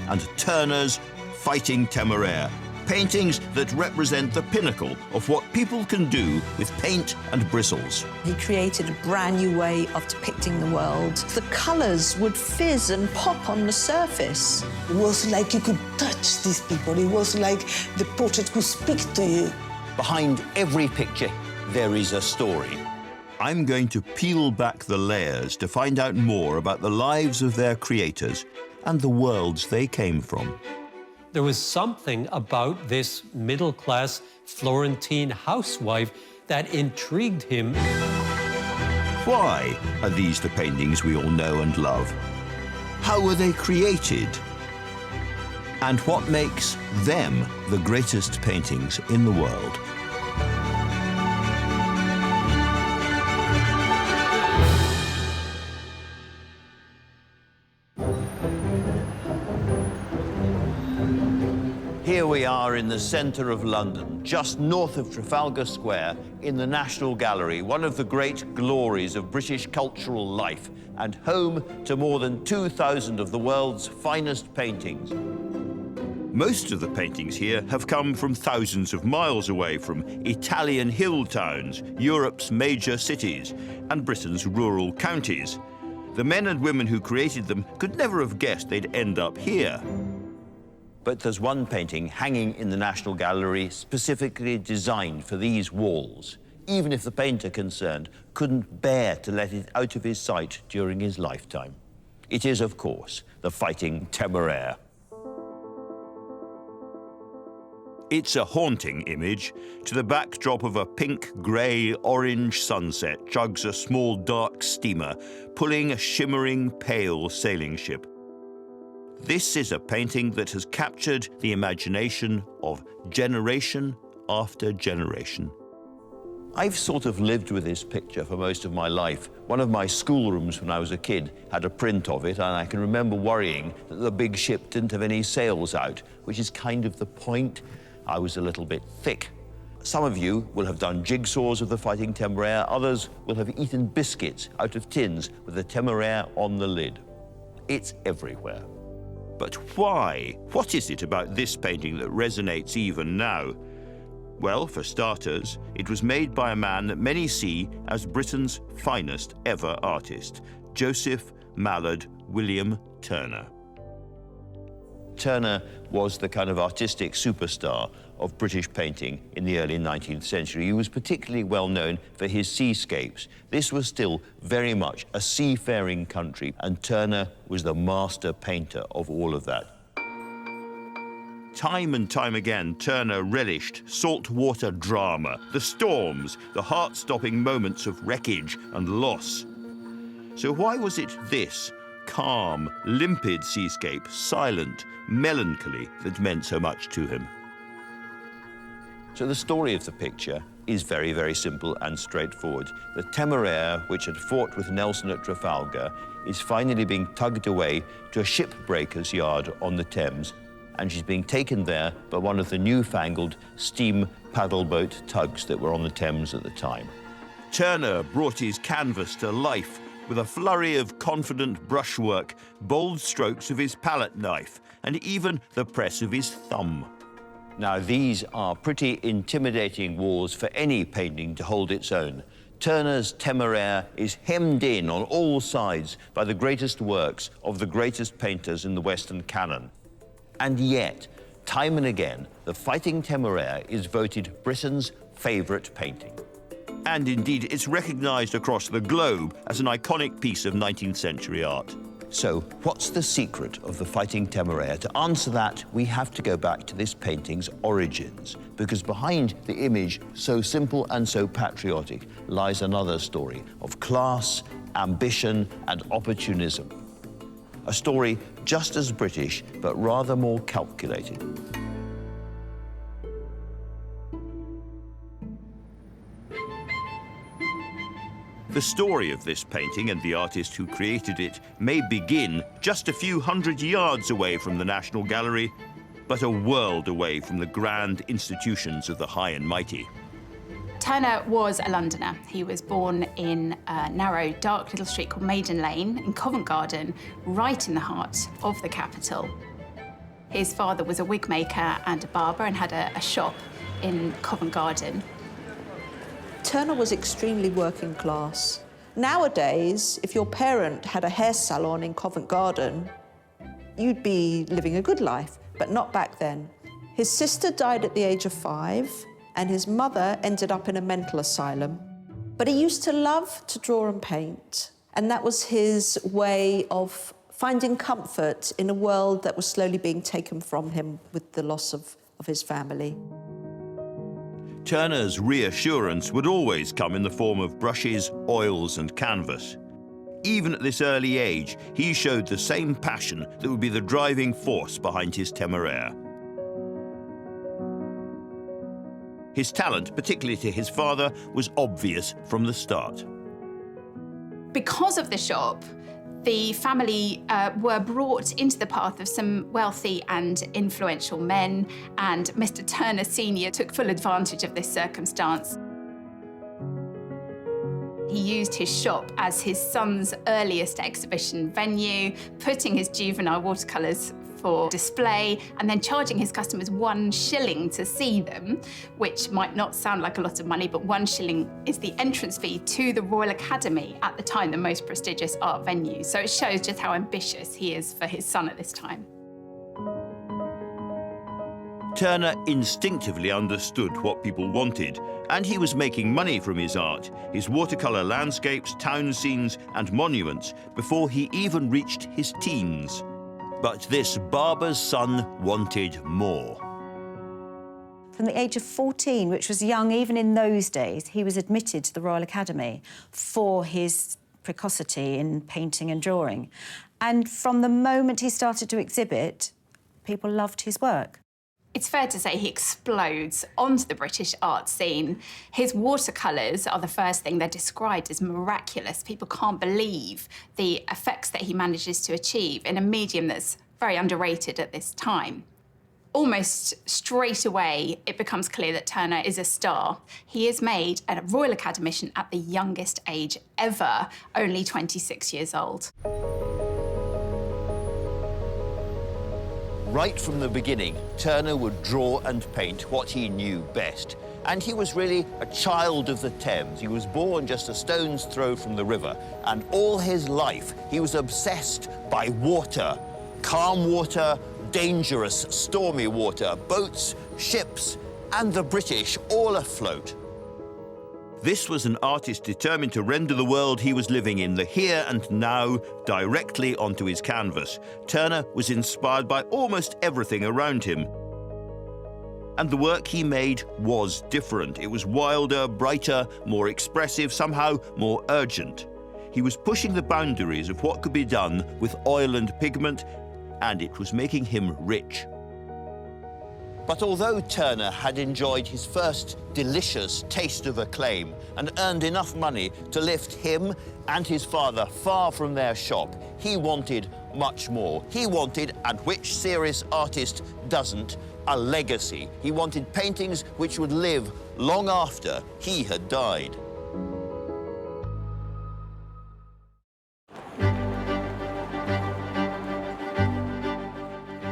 and Turner's Fighting Temeraire, paintings that represent the pinnacle of what people can do with paint and bristles. He created a brand new way of depicting the world. The colours would fizz and pop on the surface. It was like you could touch these people. It was like the portrait could speak to you. Behind every picture, there is a story. I'm going to peel back the layers to find out more about the lives of their creators and the worlds they came from. There was something about this middle-class Florentine housewife that intrigued him. Why are these the paintings we all know and love? How were they created? And what makes them the greatest paintings in the world? Here we are in the centre of London, just north of Trafalgar Square, in the National Gallery, one of the great glories of British cultural life, and home to more than 2,000 of the world's finest paintings. Most of the paintings here have come from thousands of miles away, from Italian hill towns, Europe's major cities, and Britain's rural counties. The men and women who created them could never have guessed they'd end up here. But there's one painting hanging in the National Gallery specifically designed for these walls, even if the painter concerned couldn't bear to let it out of his sight during his lifetime. It is, of course, the Fighting Temeraire. It's a haunting image. To the backdrop of a pink, grey, orange sunset chugs a small dark steamer pulling a shimmering pale sailing ship. This is a painting that has captured the imagination of generation after generation. I've sort of lived with this picture for most of my life. One of my schoolrooms when I was a kid had a print of it, and I can remember worrying that the big ship didn't have any sails out, which is kind of the point. I was a little bit thick. Some of you will have done jigsaws of the Fighting Temeraire, others will have eaten biscuits out of tins with the Temeraire on the lid. It's everywhere. But why? What is it about this painting that resonates even now? Well, for starters, it was made by a man that many see as Britain's finest ever artist, Joseph Mallard William Turner. Turner was the kind of artistic superstar of British painting in the early 19th century. He was particularly well known for his seascapes. This was still very much a seafaring country, and Turner was the master painter of all of that. Time and time again, Turner relished saltwater drama, the storms, the heart-stopping moments of wreckage and loss. So why was it this calm, limpid seascape, silent, melancholy, that meant so much to him? So the story of the picture is very, very simple and straightforward. The Temeraire, which had fought with Nelson at Trafalgar, is finally being tugged away to a shipbreaker's yard on the Thames, and she's being taken there by one of the newfangled steam paddleboat tugs that were on the Thames at the time. Turner brought his canvas to life with a flurry of confident brushwork, bold strokes of his palette knife, and even the press of his thumb. Now, these are pretty intimidating walls for any painting to hold its own. Turner's Temeraire is hemmed in on all sides by the greatest works of the greatest painters in the Western canon. And yet, time and again, the Fighting Temeraire is voted Britain's favourite painting. And indeed, it's recognised across the globe as an iconic piece of 19th century art. So, what's the secret of the Fighting Temeraire? To answer that, we have to go back to this painting's origins, because behind the image, so simple and so patriotic, lies another story of class, ambition, and opportunism. A story just as British, but rather more calculated. The story of this painting and the artist who created it may begin just a few hundred yards away from the National Gallery, but a world away from the grand institutions of the high and mighty. Turner was a Londoner. He was born in a narrow, dark little street called Maiden Lane in Covent Garden, right in the heart of the capital. His father was a wig maker and a barber and had a shop in Covent Garden. Turner was extremely working class. Nowadays, if your parent had a hair salon in Covent Garden, you'd be living a good life, but not back then. His sister died at the age of 5, and his mother ended up in a mental asylum. But he used to love to draw and paint, and that was his way of finding comfort in a world that was slowly being taken from him with the loss of his family. Turner's reassurance would always come in the form of brushes, oils, and canvas. Even at this early age, he showed the same passion that would be the driving force behind his Temeraire. His talent, particularly to his father, was obvious from the start. Because of the shop, the family were brought into the path of some wealthy and influential men, and Mr. Turner Sr. took full advantage of this circumstance. He used his shop as his son's earliest exhibition venue, putting his juvenile watercolours for display and then charging his customers 1 shilling to see them, which might not sound like a lot of money, but 1 shilling is the entrance fee to the Royal Academy, at the time the most prestigious art venue. So it shows just how ambitious he is for his son at this time. Turner instinctively understood what people wanted, and he was making money from his art, his watercolour landscapes, town scenes and monuments, before he even reached his teens. But this barber's son wanted more. From the age of 14, which was young even in those days, he was admitted to the Royal Academy for his precocity in painting and drawing. And from the moment he started to exhibit, people loved his work. It's fair to say he explodes onto the British art scene. His watercolours are the first thing. They're described as miraculous. People can't believe the effects that he manages to achieve in a medium that's very underrated at this time. Almost straight away, it becomes clear that Turner is a star. He is made a Royal Academician at the youngest age ever, only 26 years old. Right from the beginning, Turner would draw and paint what he knew best. And he was really a child of the Thames. He was born just a stone's throw from the river, and all his life he was obsessed by water. Calm water, dangerous, stormy water, boats, ships, and the British all afloat. This was an artist determined to render the world he was living in, the here and now, directly onto his canvas. Turner was inspired by almost everything around him. And the work he made was different. It was wilder, brighter, more expressive, somehow more urgent. He was pushing the boundaries of what could be done with oil and pigment, and it was making him rich. But although Turner had enjoyed his first delicious taste of acclaim and earned enough money to lift him and his father far from their shop, he wanted much more. He wanted, and which serious artist doesn't, a legacy. He wanted paintings which would live long after he had died.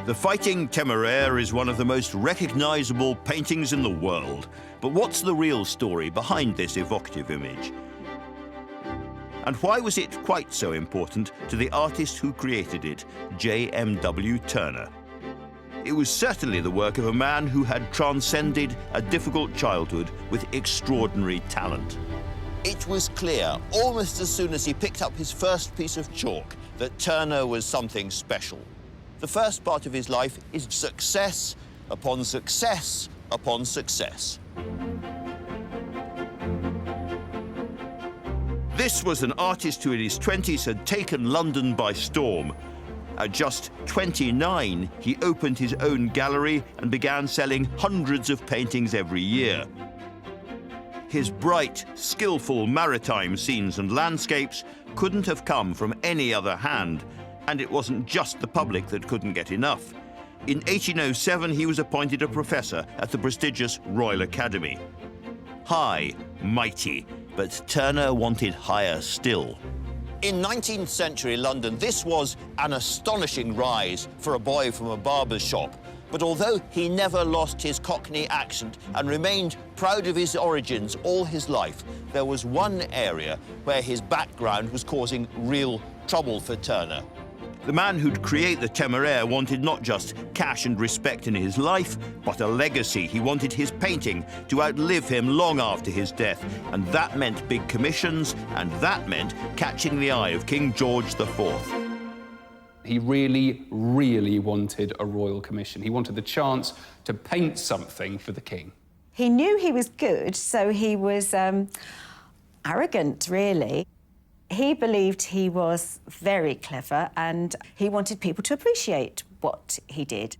The Fighting Temeraire is one of the most recognizable paintings in the world. But what's the real story behind this evocative image? And why was it quite so important to the artist who created it, J.M.W. Turner? It was certainly the work of a man who had transcended a difficult childhood with extraordinary talent. It was clear, almost as soon as he picked up his first piece of chalk, that Turner was something special. The first part of his life is success upon success upon success. This was an artist who in his 20s had taken London by storm. At just 29, he opened his own gallery and began selling hundreds of paintings every year. His bright, skillful maritime scenes and landscapes couldn't have come from any other hand. And it wasn't just the public that couldn't get enough. In 1807, he was appointed a professor at the prestigious Royal Academy. High, mighty, but Turner wanted higher still. In 19th century London, this was an astonishing rise for a boy from a barber's shop. But although he never lost his Cockney accent and remained proud of his origins all his life, there was one area where his background was causing real trouble for Turner. The man who'd create the Temeraire wanted not just cash and respect in his life, but a legacy. He wanted his painting to outlive him long after his death, and that meant big commissions, and that meant catching the eye of King George IV. He really, really wanted a royal commission. He wanted the chance to paint something for the king. He knew he was good, so he was arrogant, really. He believed he was very clever and he wanted people to appreciate what he did.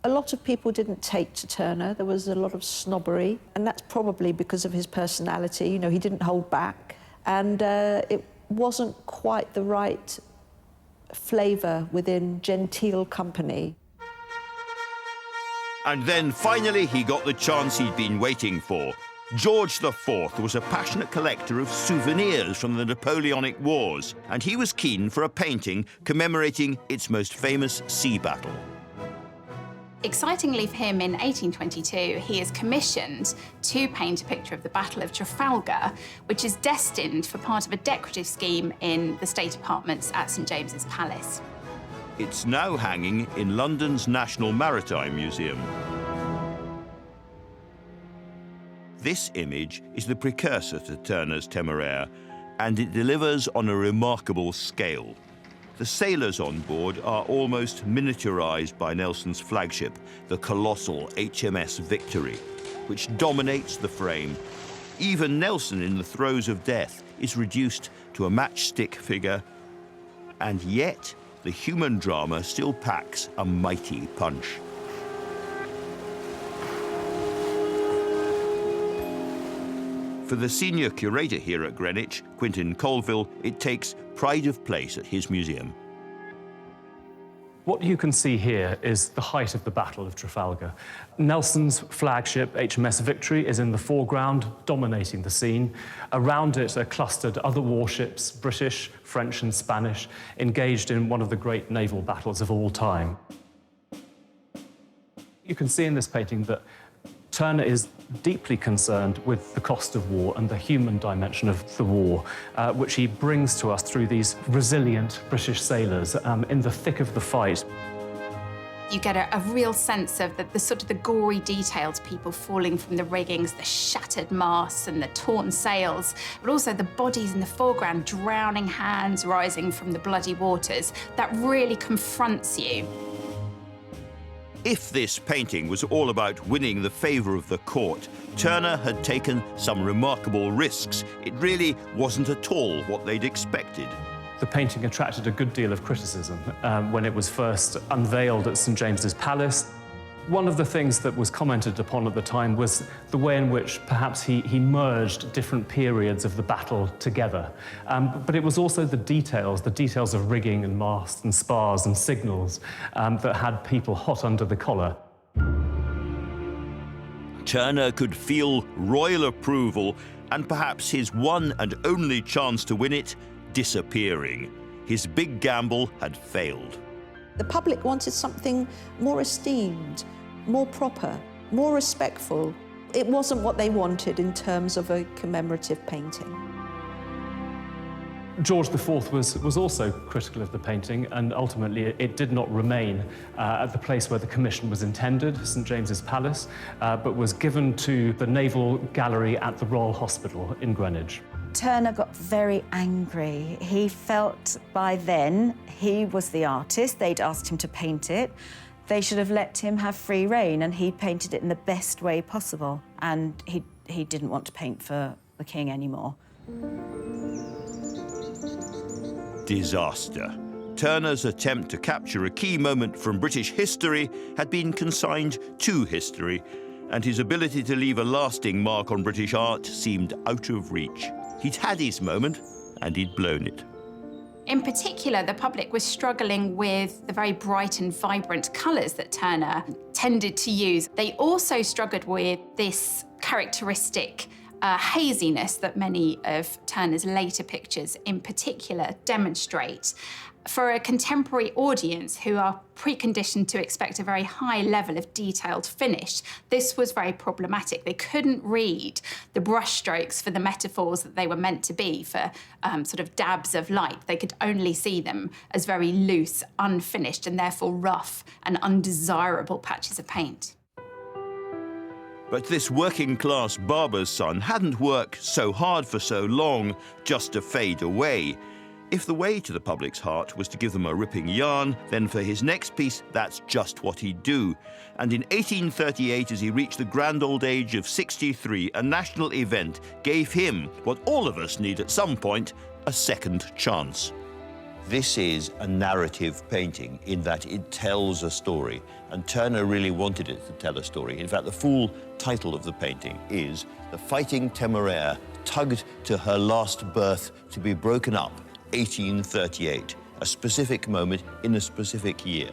A lot of people didn't take to Turner. There was a lot of snobbery, and that's probably because of his personality. You know, he didn't hold back, and it wasn't quite the right flavour within genteel company. And then finally he got the chance he'd been waiting for. George IV was a passionate collector of souvenirs from the Napoleonic Wars, and he was keen for a painting commemorating its most famous sea battle. Excitingly for him, in 1822, he is commissioned to paint a picture of the Battle of Trafalgar, which is destined for part of a decorative scheme in the state apartments at St James's Palace. It's now hanging in London's National Maritime Museum. This image is the precursor to Turner's Temeraire, and it delivers on a remarkable scale. The sailors on board are almost miniaturized by Nelson's flagship, the colossal HMS Victory, which dominates the frame. Even Nelson, in the throes of death, is reduced to a matchstick figure, and yet the human drama still packs a mighty punch. For the senior curator here at Greenwich, Quentin Colville, it takes pride of place at his museum. What you can see here is the height of the Battle of Trafalgar. Nelson's flagship, HMS Victory, is in the foreground, dominating the scene. Around it are clustered other warships, British, French and Spanish, engaged in one of the great naval battles of all time. You can see in this painting that Turner is deeply concerned with the cost of war and the human dimension of the war, which he brings to us through these resilient British sailors in the thick of the fight. You get a real sense of the sort of the gory details, people falling from the riggings, the shattered masts and the torn sails, but also the bodies in the foreground, drowning hands rising from the bloody waters. That really confronts you. If this painting was all about winning the favour of the court, Turner had taken some remarkable risks. It really wasn't at all what they'd expected. The painting attracted a good deal of criticism when it was first unveiled at St James's Palace. One of the things that was commented upon at the time was the way in which perhaps he merged different periods of the battle together. But it was also the details of rigging and masts and spars and signals that had people hot under the collar. Turner could feel royal approval and perhaps his one and only chance to win it disappearing. His big gamble had failed. The public wanted something more esteemed, more proper, more respectful. It wasn't what they wanted in terms of a commemorative painting. George IV was also critical of the painting, and ultimately it did not remain at the place where the commission was intended, St James's Palace, but was given to the Naval Gallery at the Royal Hospital in Greenwich. Turner got very angry. He felt by then he was the artist. They'd asked him to paint it. They should have let him have free rein, and he painted it in the best way possible. And he didn't want to paint for the king anymore. Disaster. Turner's attempt to capture a key moment from British history had been consigned to history, and his ability to leave a lasting mark on British art seemed out of reach. He'd had his moment, and he'd blown it. In particular, the public was struggling with the very bright and vibrant colours that Turner tended to use. They also struggled with this characteristic haziness that many of Turner's later pictures in particular demonstrate. For a contemporary audience who are preconditioned to expect a very high level of detailed finish, this was very problematic. They couldn't read the brushstrokes for the metaphors that they were meant to be for sort of dabs of light. They could only see them as very loose, unfinished, and therefore rough and undesirable patches of paint. But this working-class barber's son hadn't worked so hard for so long just to fade away. If the way to the public's heart was to give them a ripping yarn, then for his next piece, that's just what he'd do. And in 1838, as he reached the grand old age of 63, a national event gave him what all of us need at some point, a second chance. This is a narrative painting in that it tells a story, and Turner really wanted it to tell a story. In fact, the full title of the painting is The Fighting Temeraire, Tugged to Her Last Berth to be Broken Up, 1838, a specific moment in a specific year.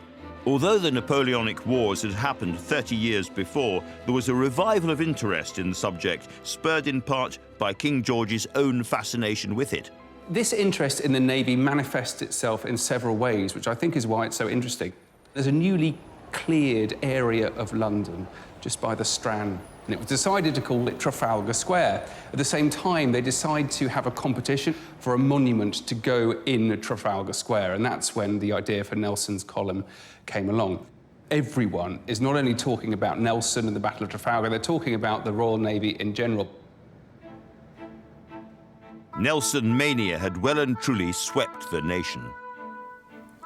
Although the Napoleonic Wars had happened 30 years before, there was a revival of interest in the subject, spurred in part by King George's own fascination with it. This interest in the Navy manifests itself in several ways, which I think is why it's so interesting. There's a newly cleared area of London just by the Strand, and it was decided to call it Trafalgar Square. At the same time, they decide to have a competition for a monument to go in Trafalgar Square, and that's when the idea for Nelson's column came along. Everyone is not only talking about Nelson and the Battle of Trafalgar, they're talking about the Royal Navy in general. Nelson mania had well and truly swept the nation.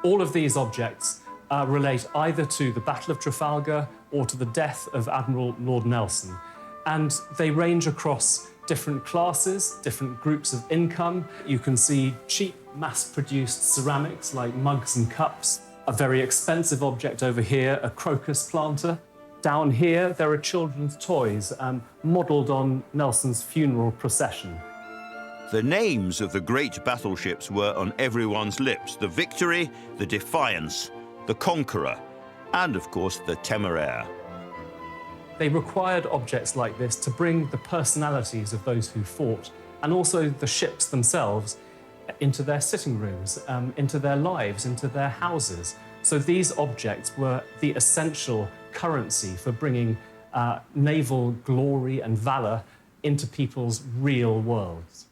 All of these objects relate either to the Battle of Trafalgar or to the death of Admiral Lord Nelson. And they range across different classes, different groups of income. You can see cheap, mass-produced ceramics like mugs and cups. A very expensive object over here, a crocus planter. Down here, there are children's toys modelled on Nelson's funeral procession. The names of the great battleships were on everyone's lips: the Victory, the Defiance, the Conqueror, and of course the Temeraire. They required objects like this to bring the personalities of those who fought, and also the ships themselves, into their sitting rooms, into their lives, into their houses. So these objects were the essential currency for bringing naval glory and valour into people's real worlds.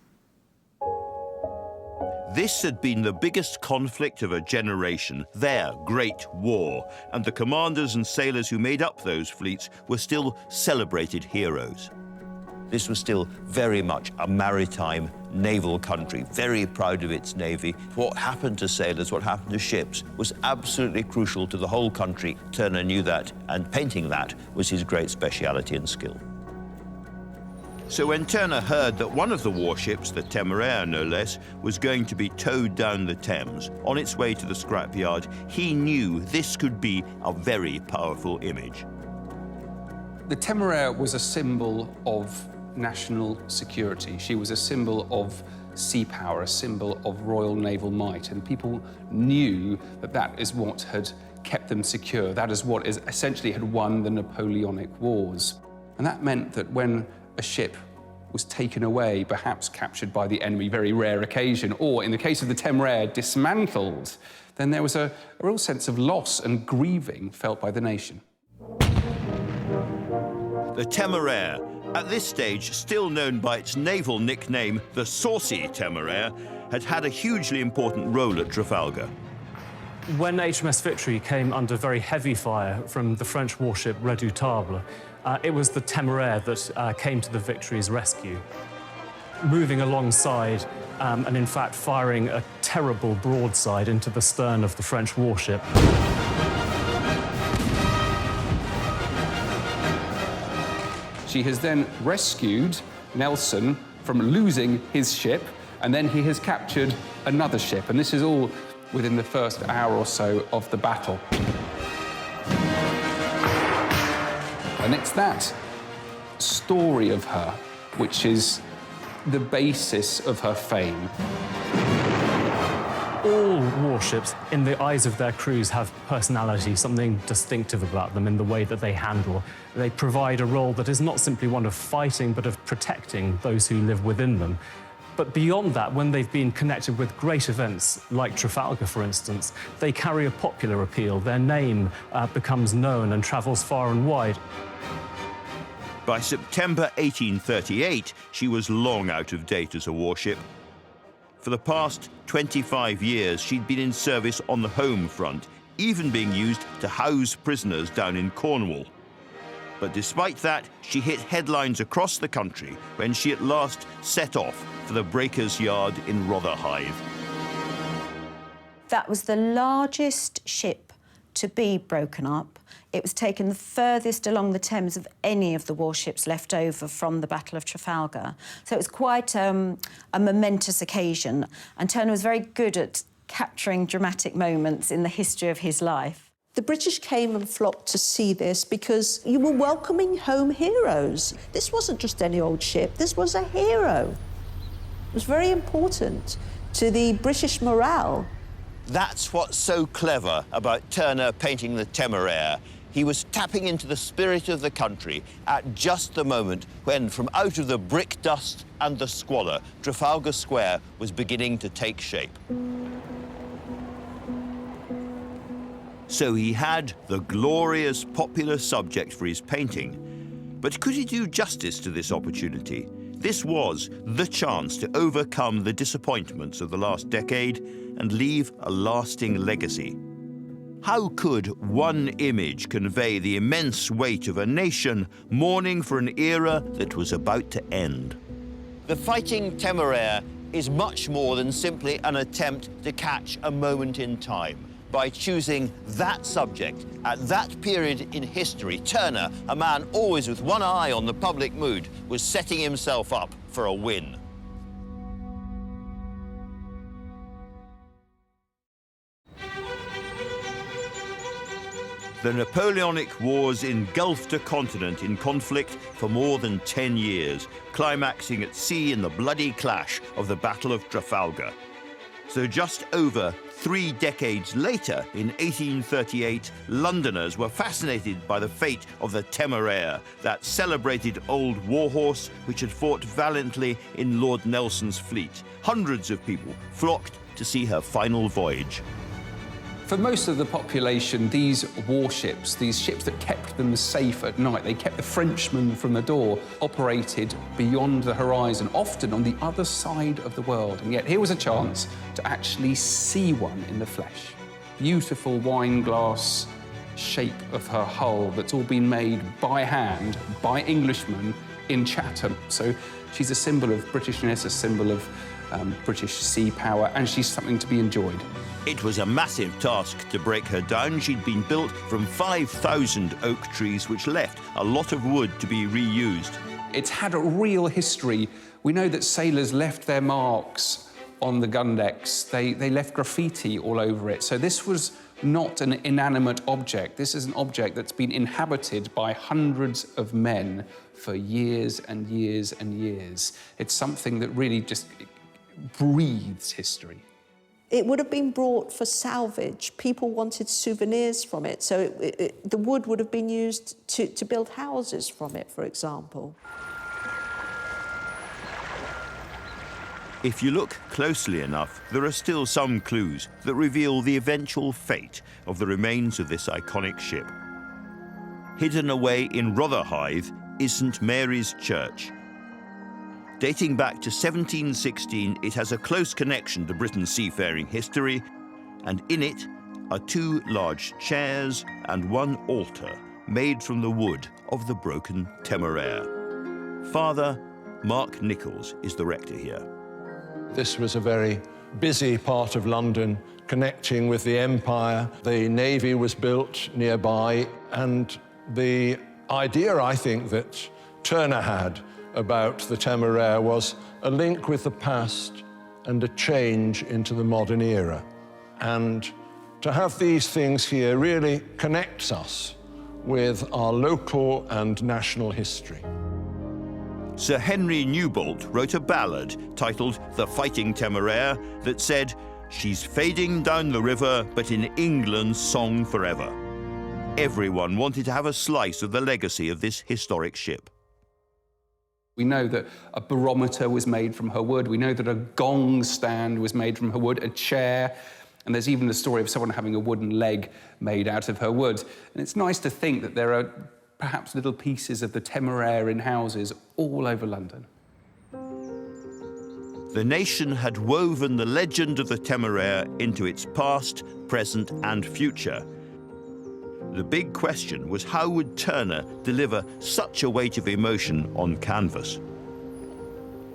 This had been the biggest conflict of a generation, their Great War, and the commanders and sailors who made up those fleets were still celebrated heroes. This was still very much a maritime naval country, very proud of its navy. What happened to sailors, what happened to ships, was absolutely crucial to the whole country. Turner knew that, and painting that was his great speciality and skill. So when Turner heard that one of the warships, the Temeraire no less, was going to be towed down the Thames on its way to the scrapyard, he knew this could be a very powerful image. The Temeraire was a symbol of national security. She was a symbol of sea power, a symbol of royal naval might, and people knew that that is what had kept them secure. That is what essentially had won the Napoleonic Wars. And that meant that when a ship was taken away, perhaps captured by the enemy, very rare occasion, or in the case of the Temeraire, dismantled, then there was a real sense of loss and grieving felt by the nation. The Temeraire, at this stage still known by its naval nickname, the Saucy Temeraire, had had a hugely important role at Trafalgar. When HMS Victory came under very heavy fire from the French warship Rediscovered, it was the Temeraire that came to the Victory's rescue, moving alongside and in fact firing a terrible broadside into the stern of the French warship. She has then rescued Nelson from losing his ship, and then he has captured another ship, and this is all within the first hour or so of the battle. And it's that story of her which is the basis of her fame. All war warships, in the eyes of their crews, have personality, something distinctive about them in the way that they handle. They provide a role that is not simply one of fighting, but of protecting those who live within them. But beyond that, when they've been connected with great events, like Trafalgar, for instance, they carry a popular appeal. Their name becomes known and travels far and wide. By September 1838, she was long out of date as a warship. For the past 25 years, she'd been in service on the home front, even being used to house prisoners down in Cornwall. But despite that, she hit headlines across the country when she at last set off for the breaker's yard in Rotherhithe. That was the largest ship to be broken up. It was taken the furthest along the Thames of any of the warships left over from the Battle of Trafalgar. So it was quite a momentous occasion, and Turner was very good at capturing dramatic moments in the history of his life. The British came and flocked to see this because you were welcoming home heroes. This wasn't just any old ship, this was a hero. It was very important to the British morale. That's what's so clever about Turner painting the Temeraire. He was tapping into the spirit of the country at just the moment when, from out of the brick dust and the squalor, Trafalgar Square was beginning to take shape. So he had the glorious popular subject for his painting. But could he do justice to this opportunity? This was the chance to overcome the disappointments of the last decade and leave a lasting legacy. How could one image convey the immense weight of a nation mourning for an era that was about to end? The Fighting Temeraire is much more than simply an attempt to catch a moment in time. By choosing that subject at that period in history, Turner, a man always with one eye on the public mood, was setting himself up for a win. The Napoleonic Wars engulfed a continent in conflict for more than 10 years, climaxing at sea in the bloody clash of the Battle of Trafalgar. So just over 3 decades later, in 1838, Londoners were fascinated by the fate of the Temeraire, that celebrated old warhorse which had fought valiantly in Lord Nelson's fleet. Hundreds of people flocked to see her final voyage. For most of the population, these warships, these ships that kept them safe at night, they kept the Frenchmen from the door, operated beyond the horizon, often on the other side of the world. And yet here was a chance to actually see one in the flesh. Beautiful wine glass shape of her hull that's all been made by hand by Englishmen in Chatham. So she's a symbol of Britishness, a symbol of British sea power, and she's something to be enjoyed. It was a massive task to break her down. She'd been built from 5,000 oak trees, which left a lot of wood to be reused. It's had a real history. We know that sailors left their marks on the gun decks. They left graffiti all over it. So this was not an inanimate object. This is an object that's been inhabited by hundreds of men for years and years and years. It's something that really just breathes history. It would have been brought for salvage. People wanted souvenirs from it, so the wood would have been used to build houses from it, for example. If you look closely enough, there are still some clues that reveal the eventual fate of the remains of this iconic ship. Hidden away in Rotherhithe is St Mary's Church. Dating back to 1716, it has a close connection to Britain's seafaring history, and in it are 2 large chairs and 1 altar made from the wood of the broken Temeraire. Father Mark Nichols is the rector here. This was a very busy part of London, connecting with the Empire. The Navy was built nearby, and the idea, I think, that Turner had about the Temeraire was a link with the past and a change into the modern era. And to have these things here really connects us with our local and national history. Sir Henry Newbolt wrote a ballad titled The Fighting Temeraire that said, She's fading down the river, but in England's song forever. Everyone wanted to have a slice of the legacy of this historic ship. We know that a barometer was made from her wood. We know that a gong stand was made from her wood, a chair, and there's even the story of someone having a wooden leg made out of her wood. And it's nice to think that there are perhaps little pieces of the Temeraire in houses all over London. The nation had woven the legend of the Temeraire into its past, present, and future. The big question was, how would Turner deliver such a weight of emotion on canvas?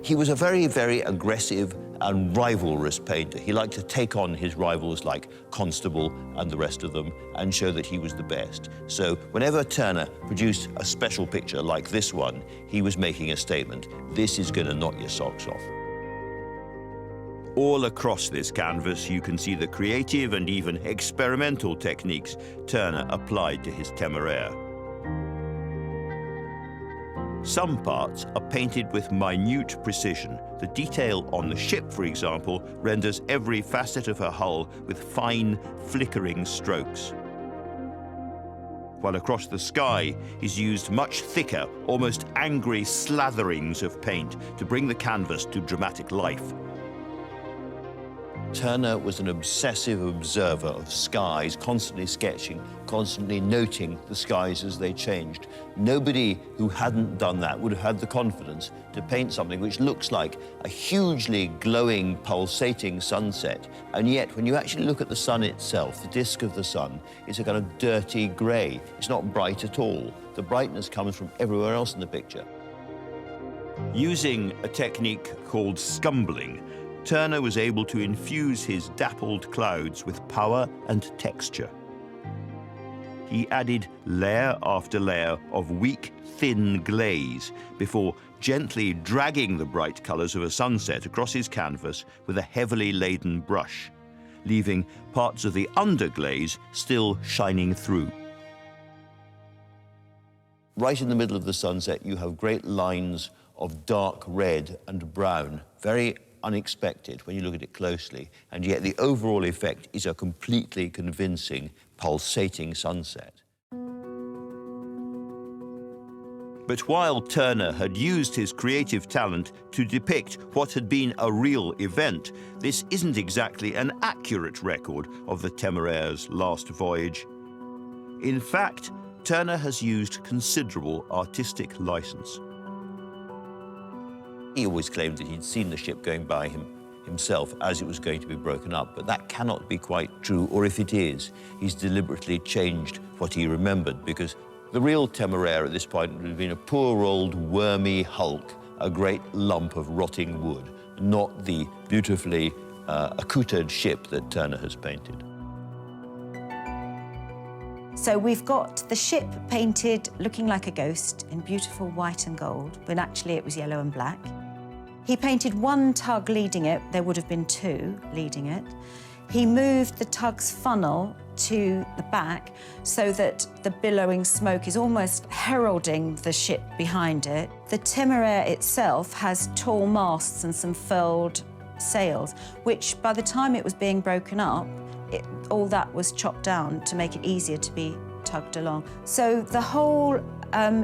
He was a very, very aggressive and rivalrous painter. He liked to take on his rivals like Constable and the rest of them and show that he was the best. So whenever Turner produced a special picture like this one, he was making a statement. This is going to knock your socks off. All across this canvas, you can see the creative and even experimental techniques Turner applied to his Temeraire. Some parts are painted with minute precision. The detail on the ship, for example, renders every facet of her hull with fine, flickering strokes. While across the sky, he's used much thicker, almost angry slatherings of paint to bring the canvas to dramatic life. Turner was an obsessive observer of skies, constantly sketching, constantly noting the skies as they changed. Nobody who hadn't done that would have had the confidence to paint something which looks like a hugely glowing, pulsating sunset, and yet when you actually look at the sun itself, the disk of the sun, it's a kind of dirty grey. It's not bright at all. The brightness comes from everywhere else in the picture. Using a technique called scumbling, Turner was able to infuse his dappled clouds with power and texture. He added layer after layer of weak, thin glaze before gently dragging the bright colours of a sunset across his canvas with a heavily laden brush, leaving parts of the underglaze still shining through. Right in the middle of the sunset, you have great lines of dark red and brown, very unexpected when you look at it closely, and yet the overall effect is a completely convincing, pulsating sunset. But while Turner had used his creative talent to depict what had been a real event, this isn't exactly an accurate record of the Temeraire's last voyage. In fact, Turner has used considerable artistic license. He always claimed that he'd seen the ship going by himself as it was going to be broken up, but that cannot be quite true, or if it is, he's deliberately changed what he remembered, because the real Temeraire at this point would have been a poor old wormy hulk, a great lump of rotting wood, not the beautifully accoutred ship that Turner has painted. So we've got the ship painted looking like a ghost in beautiful white and gold, when actually it was yellow and black. He painted one tug leading it. There would have been two leading it. He moved the tug's funnel to the back so that the billowing smoke is almost heralding the ship behind it. The Temeraire itself has tall masts and some furled sails, which by the time it was being broken up, all that was chopped down to make it easier to be tugged along. So the whole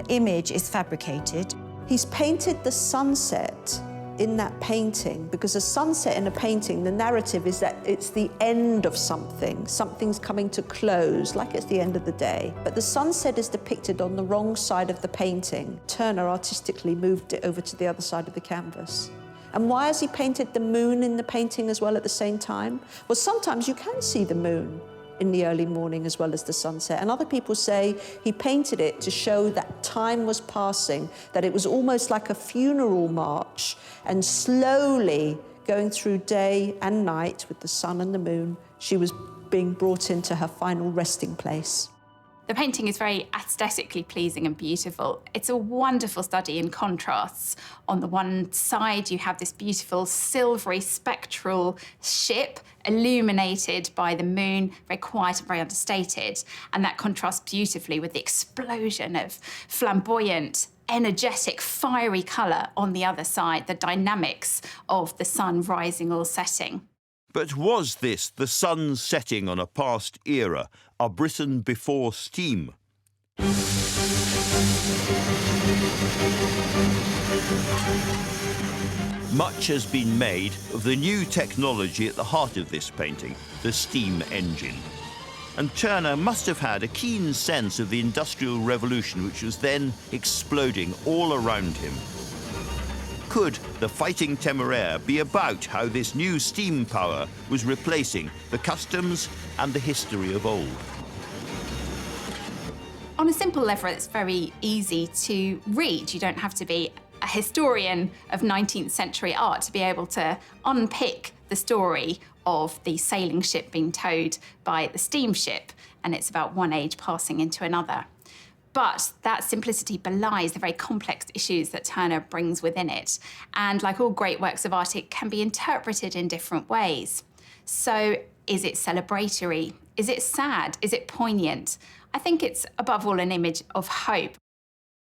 image is fabricated. He's painted the sunset in that painting, because a sunset in a painting, the narrative is that it's the end of something. Something's coming to close, like it's the end of the day. But the sunset is depicted on the wrong side of the painting. Turner artistically moved it over to the other side of the canvas. And why has he painted the moon in the painting as well at the same time? Well, sometimes you can see the moon in the early morning as well as the sunset. And other people say he painted it to show that time was passing, that it was almost like a funeral march, and slowly going through day and night with the sun and the moon, she was being brought into her final resting place. The painting is very aesthetically pleasing and beautiful. It's a wonderful study in contrasts. On the one side, you have this beautiful silvery spectral ship illuminated by the moon, very quiet and very understated. And that contrasts beautifully with the explosion of flamboyant, energetic, fiery colour on the other side, the dynamics of the sun rising or setting. But was this the sun setting on a past era, a Britain before steam? Much has been made of the new technology at the heart of this painting, the steam engine. And Turner must have had a keen sense of the Industrial Revolution which was then exploding all around him. Could the Fighting Temeraire be about how this new steam power was replacing the customs and the history of old? On a simple level, it's very easy to read. You don't have to be a historian of 19th century art to be able to unpick the story of the sailing ship being towed by the steamship, and it's about one age passing into another. But that simplicity belies the very complex issues that Turner brings within it. And like all great works of art, it can be interpreted in different ways. So is it celebratory? Is it sad? Is it poignant? I think it's above all an image of hope.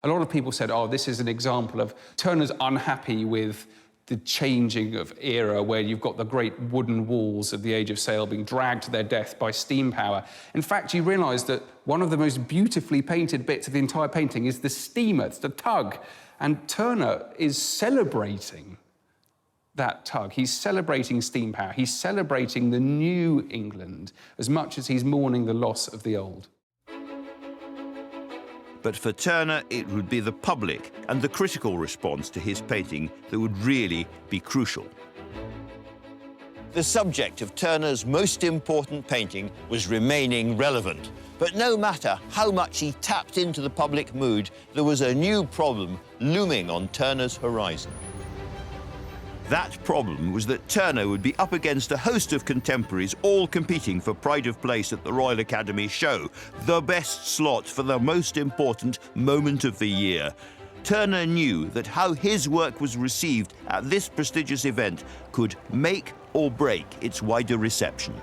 A lot of people said, oh, this is an example of Turner's unhappy with the changing of era where you've got the great wooden walls of the Age of Sail being dragged to their death by steam power. In fact, you realise that one of the most beautifully painted bits of the entire painting is the steamer, it's the tug. And Turner is celebrating that tug. He's celebrating steam power. He's celebrating the new England as much as he's mourning the loss of the old. But for Turner, it would be the public and the critical response to his painting that would really be crucial. The subject of Turner's most important painting was remaining relevant. But no matter how much he tapped into the public mood, there was a new problem looming on Turner's horizon. That problem was that Turner would be up against a host of contemporaries all competing for pride of place at the Royal Academy show, the best slot for the most important moment of the year. Turner knew that how his work was received at this prestigious event could make or break its wider reception.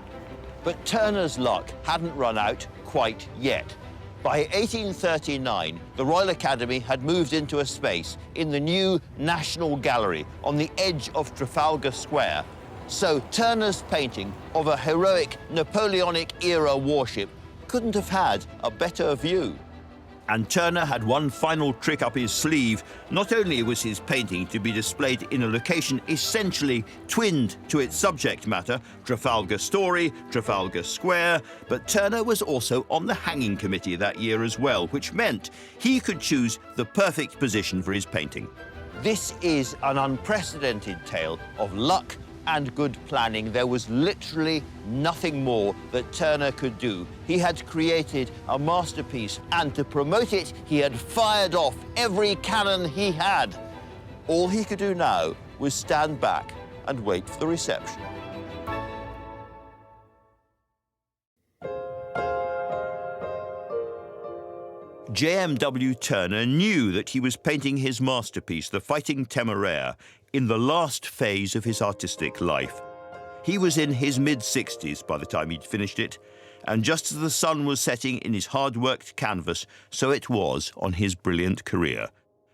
But Turner's luck hadn't run out quite yet. By 1839, the Royal Academy had moved into a space in the new National Gallery on the edge of Trafalgar Square. So Turner's painting of a heroic Napoleonic-era warship couldn't have had a better view. And Turner had one final trick up his sleeve. Not only was his painting to be displayed in a location essentially twinned to its subject matter, Trafalgar Story, Trafalgar Square, but Turner was also on the hanging committee that year as well, which meant he could choose the perfect position for his painting. This is an unprecedented tale of luck and good planning. There was literally nothing more that Turner could do. He had created a masterpiece, and to promote it, he had fired off every cannon he had. All he could do now was stand back and wait for the reception. J.M.W. Turner knew that he was painting his masterpiece, The Fighting Temeraire, in the last phase of his artistic life. He was in his mid-60s by the time he'd finished it, and just as the sun was setting in his hard-worked canvas, so it was on his brilliant career.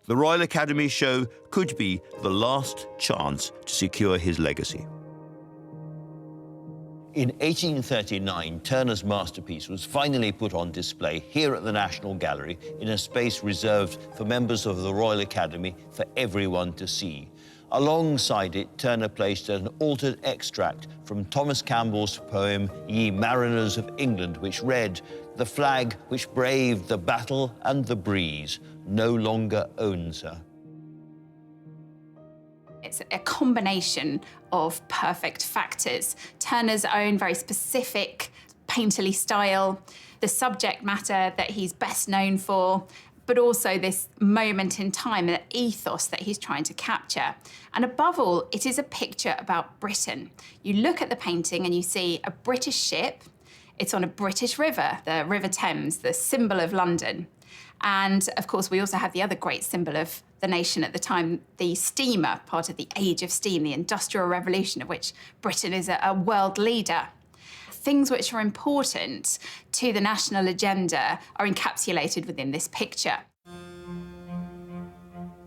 The Royal Academy show could be the last chance to secure his legacy. In 1839, Turner's masterpiece was finally put on display here at the National Gallery in a space reserved for members of the Royal Academy for everyone to see. Alongside it, Turner placed an altered extract from Thomas Campbell's poem, Ye Mariners of England, which read, "The flag which braved the battle and the breeze no longer owns her." It's a combination of perfect factors. Turner's own very specific painterly style, the subject matter that he's best known for, but also this moment in time, the ethos that he's trying to capture. And above all, it is a picture about Britain. You look at the painting and you see a British ship. It's on a British river, the River Thames, the symbol of London. And of course, we also have the other great symbol of the nation at the time, the steamer, part of the age of steam, the Industrial Revolution, of which Britain is a world leader. Things which are important to the national agenda are encapsulated within this picture.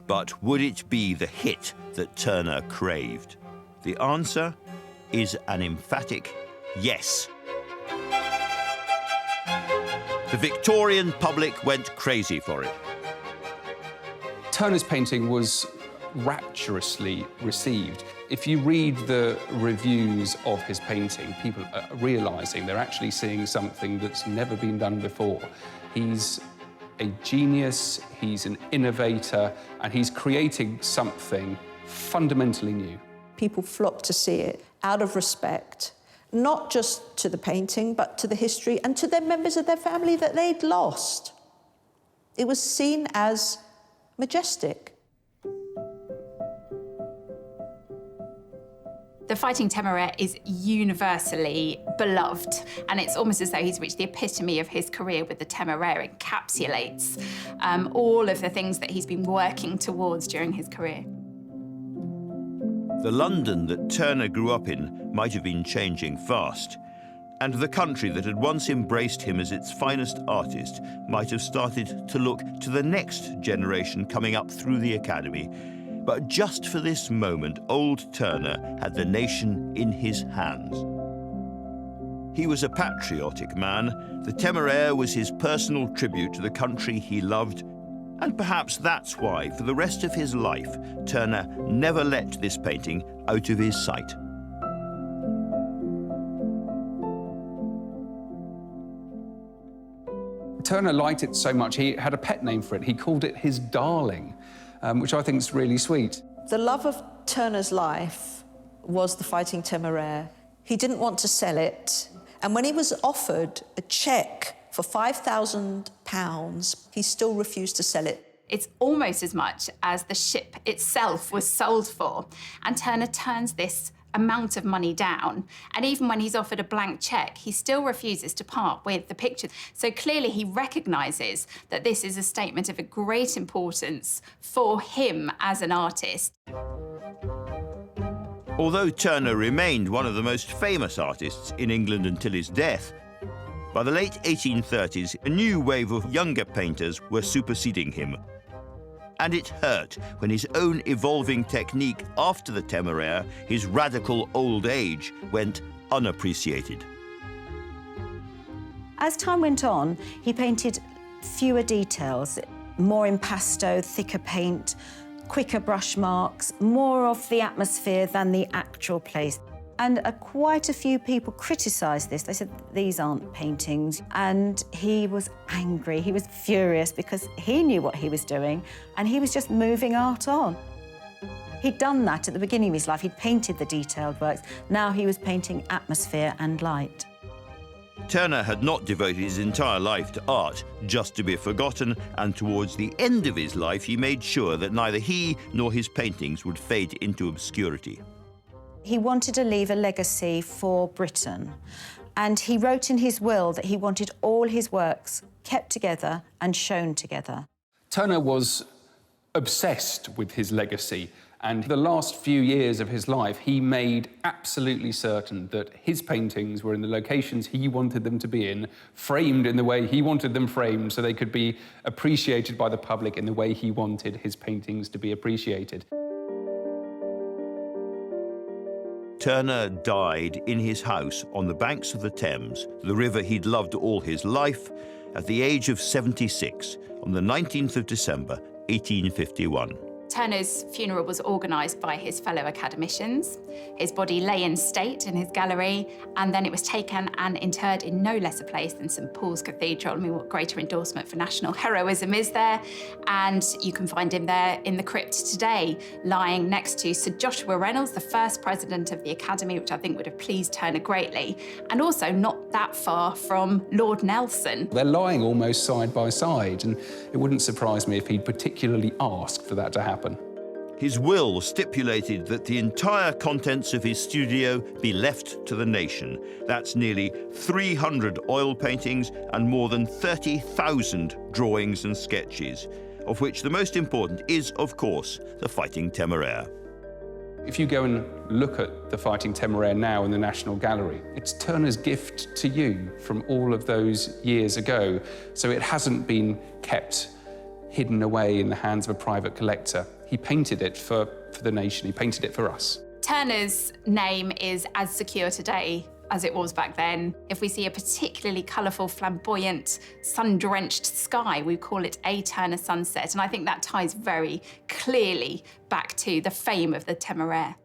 But would it be the hit that Turner craved? The answer? is an emphatic yes. The Victorian public went crazy for it. Turner's painting was rapturously received. If you read the reviews of his painting, people are realising they're actually seeing something that's never been done before. He's a genius, he's an innovator, and he's creating something fundamentally new. People flocked to see it out of respect, not just to the painting, but to the history and to the members of their family that they'd lost. It was seen as majestic. The Fighting Temeraire is universally beloved, and it's almost as though he's reached the epitome of his career with the Temeraire. It encapsulates all of the things that he's been working towards during his career. The London that Turner grew up in might have been changing fast, and the country that had once embraced him as its finest artist might have started to look to the next generation coming up through the Academy. But just for this moment, old Turner had the nation in his hands. He was a patriotic man. The Temeraire was his personal tribute to the country he loved, and perhaps that's why, for the rest of his life, Turner never let this painting out of his sight. Turner liked it so much, he had a pet name for it. He called it his darling, which I think is really sweet. The love of Turner's life was the Fighting Temeraire. He didn't want to sell it. And when he was offered a cheque for £5,000, he still refused to sell it. It's almost as much as the ship itself was sold for. And Turner turns this amount of money down. And even when he's offered a blank cheque, he still refuses to part with the picture. So clearly he recognises that this is a statement of a great importance for him as an artist. Although Turner remained one of the most famous artists in England until his death, by the late 1830s, a new wave of younger painters were superseding him. And it hurt when his own evolving technique after the Temeraire, his radical old age, went unappreciated. As time went on, he painted fewer details, more impasto, thicker paint, quicker brush marks, more of the atmosphere than the actual place. And quite a few people criticised this. They said, these aren't paintings. And he was angry, he was furious because he knew what he was doing and he was just moving art on. He'd done that at the beginning of his life. He'd painted the detailed works. Now he was painting atmosphere and light. Turner had not devoted his entire life to art just to be forgotten, and towards the end of his life, he made sure that neither he nor his paintings would fade into obscurity. He wanted to leave a legacy for Britain, and he wrote in his will that he wanted all his works kept together and shown together. Turner was obsessed with his legacy, and the last few years of his life, he made absolutely certain that his paintings were in the locations he wanted them to be in, framed in the way he wanted them framed, so they could be appreciated by the public in the way he wanted his paintings to be appreciated. Turner died in his house on the banks of the Thames, the river he'd loved all his life, at the age of 76, on the 19th of December, 1851. Turner's funeral was organised by his fellow academicians. His body lay in state in his gallery, and then it was taken and interred in no less a place than St Paul's Cathedral. I mean, what greater endorsement for national heroism is there? And you can find him there in the crypt today, lying next to Sir Joshua Reynolds, the first president of the Academy, which I think would have pleased Turner greatly, and also not that far from Lord Nelson. They're lying almost side by side, and it wouldn't surprise me if he'd particularly asked for that to happen. His will stipulated that the entire contents of his studio be left to the nation. That's nearly 300 oil paintings and more than 30,000 drawings and sketches, of which the most important is, of course, the Fighting Temeraire. If you go and look at the Fighting Temeraire now in the National Gallery, it's Turner's gift to you from all of those years ago, so it hasn't been kept hidden away in the hands of a private collector. He painted it for the nation, he painted it for us. Turner's name is as secure today as it was back then. If we see a particularly colourful, flamboyant, sun-drenched sky, we call it a Turner sunset. And I think that ties very clearly back to the fame of the Temeraire.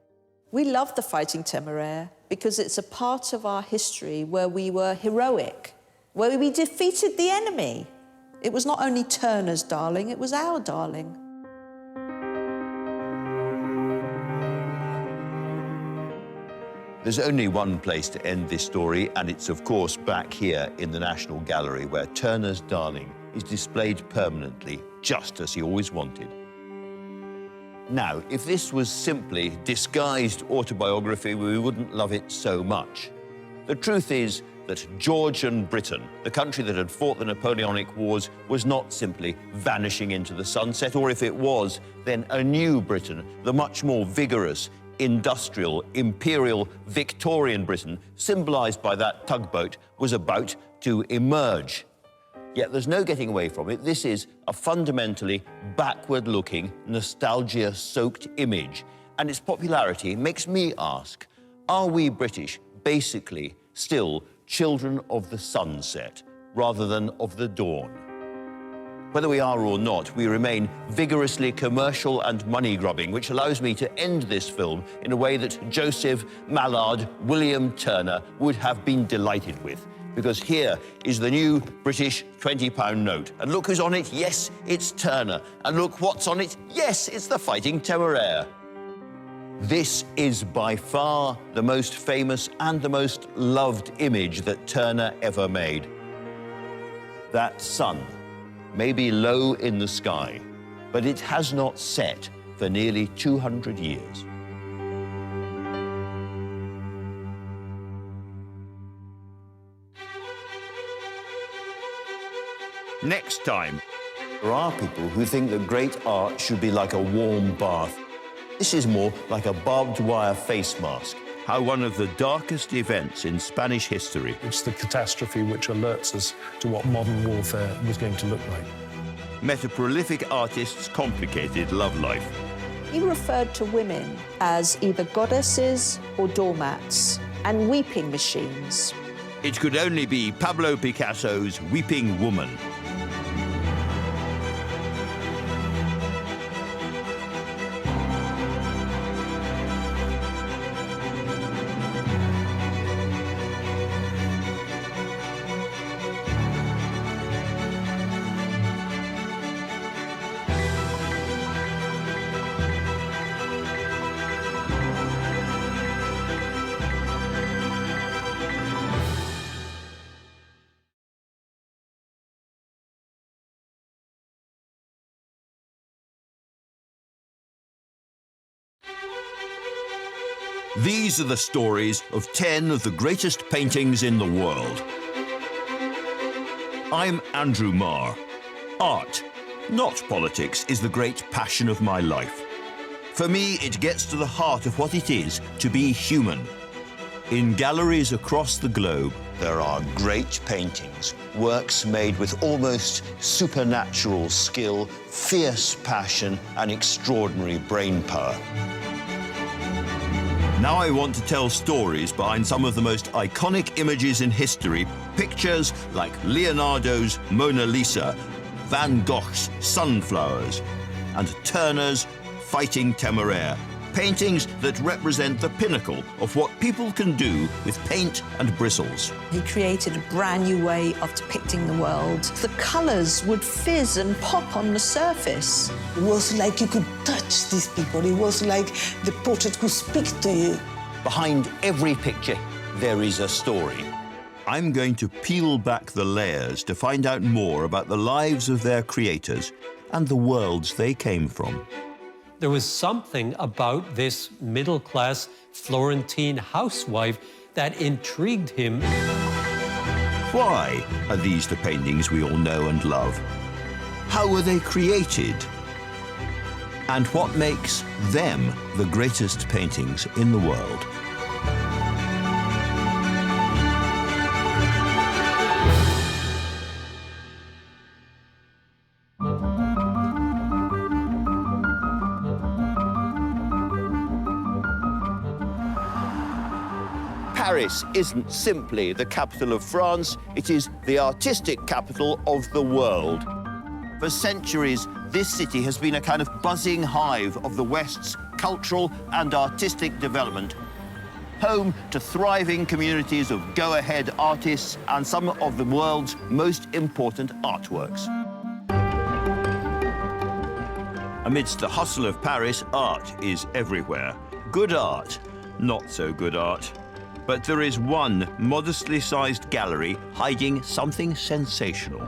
We love the Fighting Temeraire because it's a part of our history where we were heroic, where we defeated the enemy. It was not only Turner's darling, it was our darling. There's only one place to end this story, and it's, of course, back here in the National Gallery, where Turner's darling is displayed permanently, just as he always wanted. Now, if this was simply disguised autobiography, we wouldn't love it so much. The truth is that Georgian Britain, the country that had fought the Napoleonic Wars, was not simply vanishing into the sunset, or if it was, then a new Britain, the much more vigorous, industrial, imperial, Victorian Britain, symbolised by that tugboat, was about to emerge. Yet there's no getting away from it. This is a fundamentally backward-looking, nostalgia-soaked image, and its popularity makes me ask, are we British basically still children of the sunset rather than of the dawn? Whether we are or not, we remain vigorously commercial and money-grubbing, which allows me to end this film in a way that Joseph Mallard William Turner would have been delighted with. Because here is the new British £20 note. And look who's on it. Yes, it's Turner. And look what's on it. Yes, it's the Fighting Temeraire. This is by far the most famous and the most loved image that Turner ever made. That sun may be low in the sky, but it has not set for nearly 200 years. Next time, there are people who think that great art should be like a warm bath. This is more like a barbed wire face mask. How one of the darkest events in Spanish history. It's the catastrophe which alerts us to what modern warfare was going to look like. Met a prolific artist's complicated love life. He referred to women as either goddesses or doormats and weeping machines. It could only be Pablo Picasso's Weeping Woman. These are the stories of 10 of the greatest paintings in the world. I'm Andrew Marr. Art, not politics, is the great passion of my life. For me, it gets to the heart of what it is to be human. In galleries across the globe, there are great paintings, works made with almost supernatural skill, fierce passion, and extraordinary brain power. Now I want to tell stories behind some of the most iconic images in history, pictures like Leonardo's Mona Lisa, Van Gogh's Sunflowers, and Turner's Fighting Temeraire, paintings that represent the pinnacle of what people can do with paint and bristles. He created a brand new way of depicting the world. The colours would fizz and pop on the surface. It was like you could touch these people. It was like the portrait could speak to you. Behind every picture, there is a story. I'm going to peel back the layers to find out more about the lives of their creators and the worlds they came from. There was something about this middle-class Florentine housewife that intrigued him. Why are these the paintings we all know and love? How were they created? And what makes them the greatest paintings in the world? Paris isn't simply the capital of France, it is the artistic capital of the world. For centuries, this city has been a kind of buzzing hive of the West's cultural and artistic development, home to thriving communities of go-ahead artists and some of the world's most important artworks. Amidst the hustle of Paris, art is everywhere. Good art, not so good art. But there is one modestly sized gallery hiding something sensational.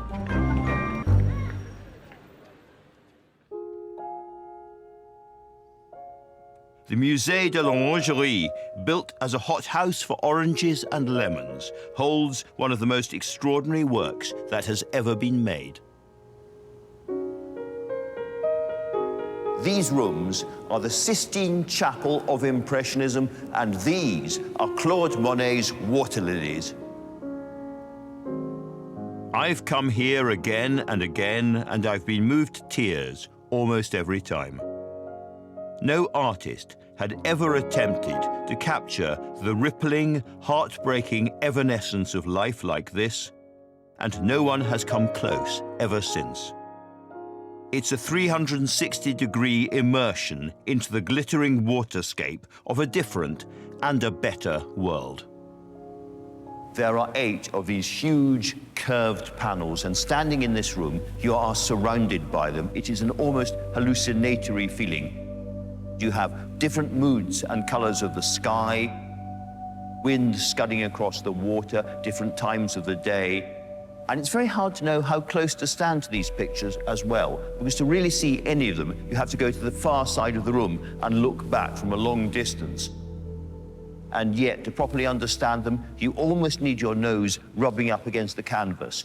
The Musée de l'Orangerie, built as a hothouse for oranges and lemons, holds one of the most extraordinary works that has ever been made. These rooms are the Sistine Chapel of Impressionism, and these are Claude Monet's water lilies. I've come here again and again, and I've been moved to tears almost every time. No artist had ever attempted to capture the rippling, heartbreaking evanescence of life like this, and no one has come close ever since. It's a 360-degree immersion into the glittering waterscape of a different and a better world. There are 8 of these huge curved panels, and standing in this room, you are surrounded by them. It is an almost hallucinatory feeling. You have different moods and colors of the sky, wind scudding across the water, different times of the day. And it's very hard to know how close to stand to these pictures as well, because to really see any of them, you have to go to the far side of the room and look back from a long distance. And yet, to properly understand them, you almost need your nose rubbing up against the canvas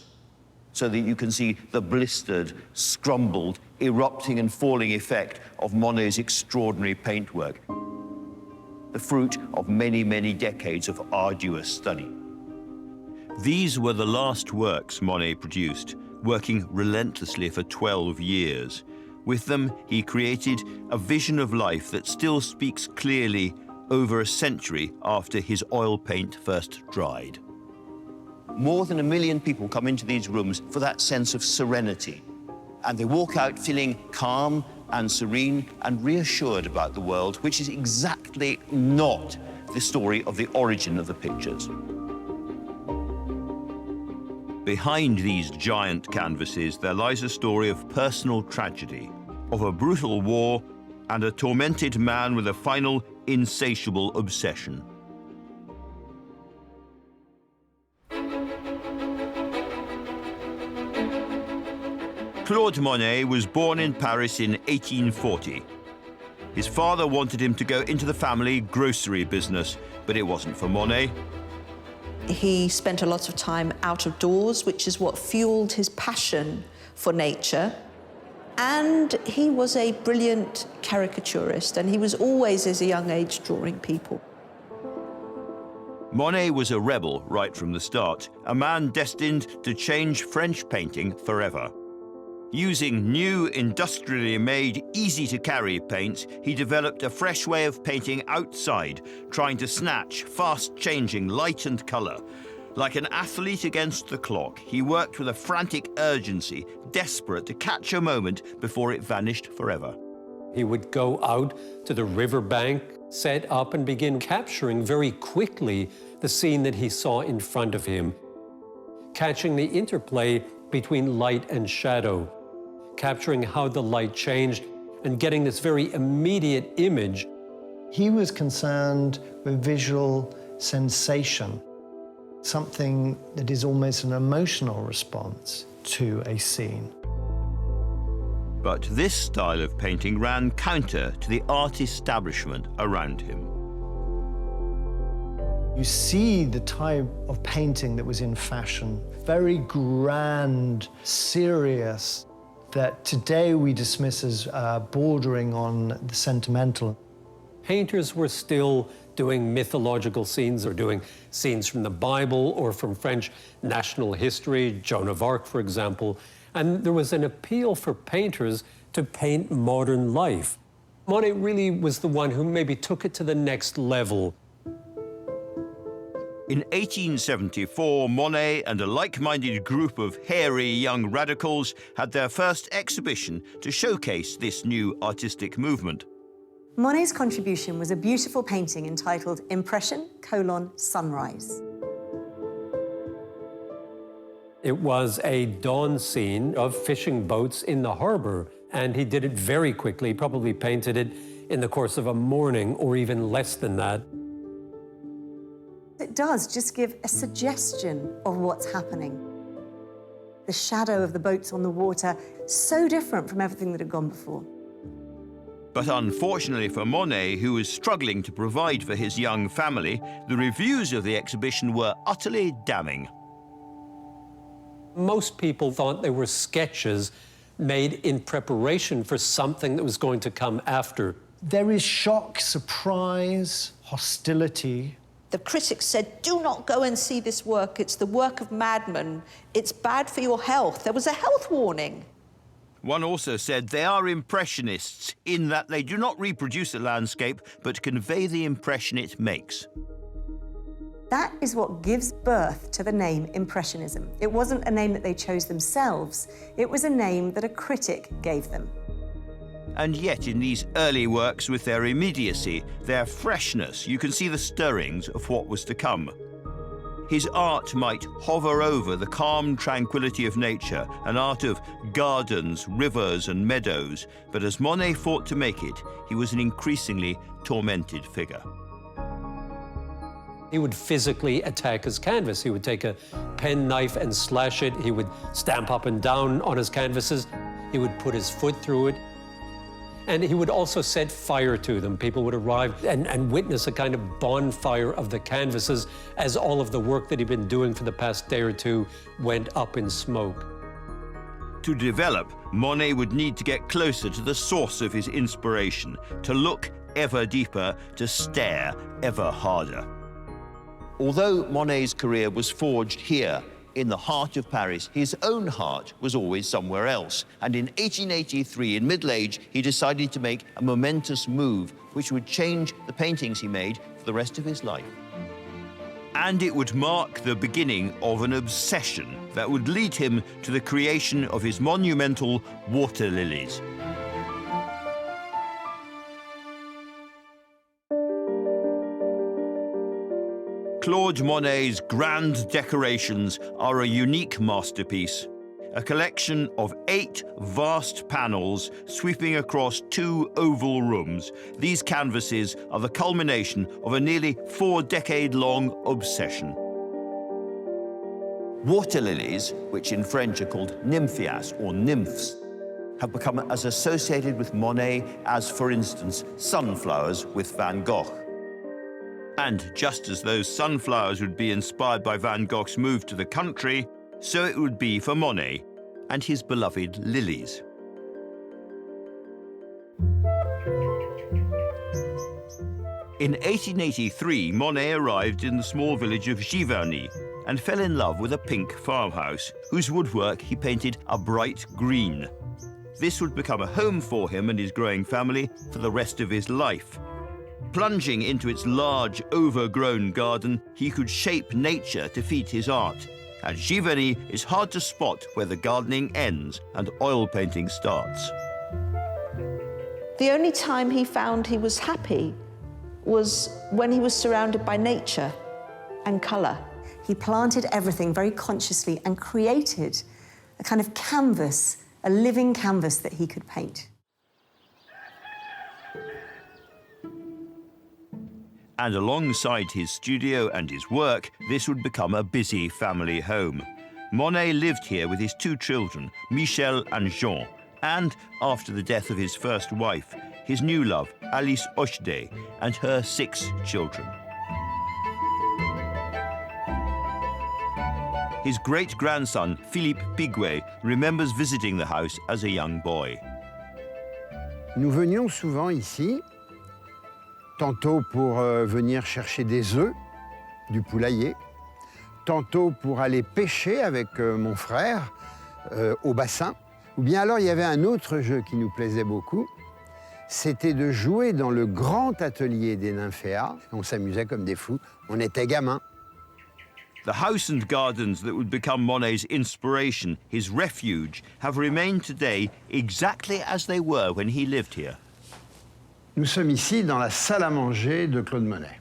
so that you can see the blistered, scrumbled, erupting and falling effect of Monet's extraordinary paintwork, the fruit of many, many decades of arduous study. These were the last works Monet produced, working relentlessly for 12 years. With them, he created a vision of life that still speaks clearly over a century after his oil paint first dried. More than 1 million people come into these rooms for that sense of serenity, and they walk out feeling calm and serene and reassured about the world, which is exactly not the story of the origin of the pictures. Behind these giant canvases, there lies a story of personal tragedy, of a brutal war, and a tormented man with a final, insatiable obsession. Claude Monet was born in Paris in 1840. His father wanted him to go into the family grocery business, but it wasn't for Monet. He spent a lot of time out of doors, which is what fueled his passion for nature. And he was a brilliant caricaturist, and he was always, as a young age, drawing people. Monet was a rebel right from the start, a man destined to change French painting forever. Using new, industrially made, easy-to-carry paints, he developed a fresh way of painting outside, trying to snatch fast-changing light and color. Like an athlete against the clock, he worked with a frantic urgency, desperate to catch a moment before it vanished forever. He would go out to the riverbank, set up and begin capturing very quickly the scene that he saw in front of him, catching the interplay between light and shadow, capturing how the light changed and getting this very immediate image. He was concerned with visual sensation, something that is almost an emotional response to a scene. But this style of painting ran counter to the art establishment around him. You see the type of painting that was in fashion, very grand, serious, that today we dismiss as bordering on the sentimental. Painters were still doing mythological scenes or doing scenes from the Bible or from French national history, Joan of Arc, for example. And there was an appeal for painters to paint modern life. Monet really was the one who maybe took it to the next level. In 1874, Monet and a like-minded group of hairy young radicals had their first exhibition to showcase this new artistic movement. Monet's contribution was a beautiful painting entitled Impression: Sunrise. It was a dawn scene of fishing boats in the harbor, and he did it very quickly, probably painted it in the course of a morning or even less than that. It does just give a suggestion of what's happening. The shadow of the boats on the water, so different from everything that had gone before. But unfortunately for Monet, who was struggling to provide for his young family, the reviews of the exhibition were utterly damning. Most people thought they were sketches made in preparation for something that was going to come after. There is shock, surprise, hostility. The critics said, do not go and see this work. It's the work of madmen. It's bad for your health. There was a health warning. One also said they are impressionists in that they do not reproduce a landscape, but convey the impression it makes. That is what gives birth to the name Impressionism. It wasn't a name that they chose themselves. It was a name that a critic gave them. And yet in these early works, with their immediacy, their freshness, you can see the stirrings of what was to come. His art might hover over the calm tranquility of nature, an art of gardens, rivers and meadows, but as Monet fought to make it, he was an increasingly tormented figure. He would physically attack his canvas. He would take a penknife and slash it. He would stamp up and down on his canvases. He would put his foot through it. And he would also set fire to them. People would arrive and witness a kind of bonfire of the canvases as all of the work that he'd been doing for the past day or two went up in smoke. To develop, Monet would need to get closer to the source of his inspiration, to look ever deeper, to stare ever harder. Although Monet's career was forged here, in the heart of Paris, his own heart was always somewhere else. And in 1883, in middle age, he decided to make a momentous move, which would change the paintings he made for the rest of his life. And it would mark the beginning of an obsession that would lead him to the creation of his monumental water lilies. Claude Monet's grand decorations are a unique masterpiece, a collection of 8 vast panels sweeping across 2 oval rooms. These canvases are the culmination of a nearly 4-decade-long obsession. Water lilies, which in French are called nymphias or nymphs, have become as associated with Monet as, for instance, sunflowers with Van Gogh. And just as those sunflowers would be inspired by Van Gogh's move to the country, so it would be for Monet and his beloved lilies. In 1883, Monet arrived in the small village of Giverny and fell in love with a pink farmhouse, whose woodwork he painted a bright green. This would become a home for him and his growing family for the rest of his life. Plunging into its large, overgrown garden, he could shape nature to feed his art. At Giverny, it's hard to spot where the gardening ends and oil painting starts. The only time he found he was happy was when he was surrounded by nature and colour. He planted everything very consciously and created a kind of canvas, a living canvas that he could paint. And alongside his studio and his work, this would become a busy family home. Monet lived here with his 2 children, Michel and Jean, and, after the death of his first wife, his new love, Alice Ochdet, and her 6 children. His great-grandson, Philippe Piguet, remembers visiting the house as a young boy. Nous venions souvent ici, tantôt pour venir chercher des œufs du poulailler, tantôt pour aller pêcher avec mon frère au bassin. Ou bien alors il y avait un autre jeu qui nous plaisait beaucoup, c'était de jouer dans le grand atelier des nymphéas. On s'amusait comme des fous, on était gamins. The house and gardens that would become Monet's inspiration, his refuge, have remained today exactly as they were when he lived here. Nous sommes ici dans la salle à manger de Claude Monet.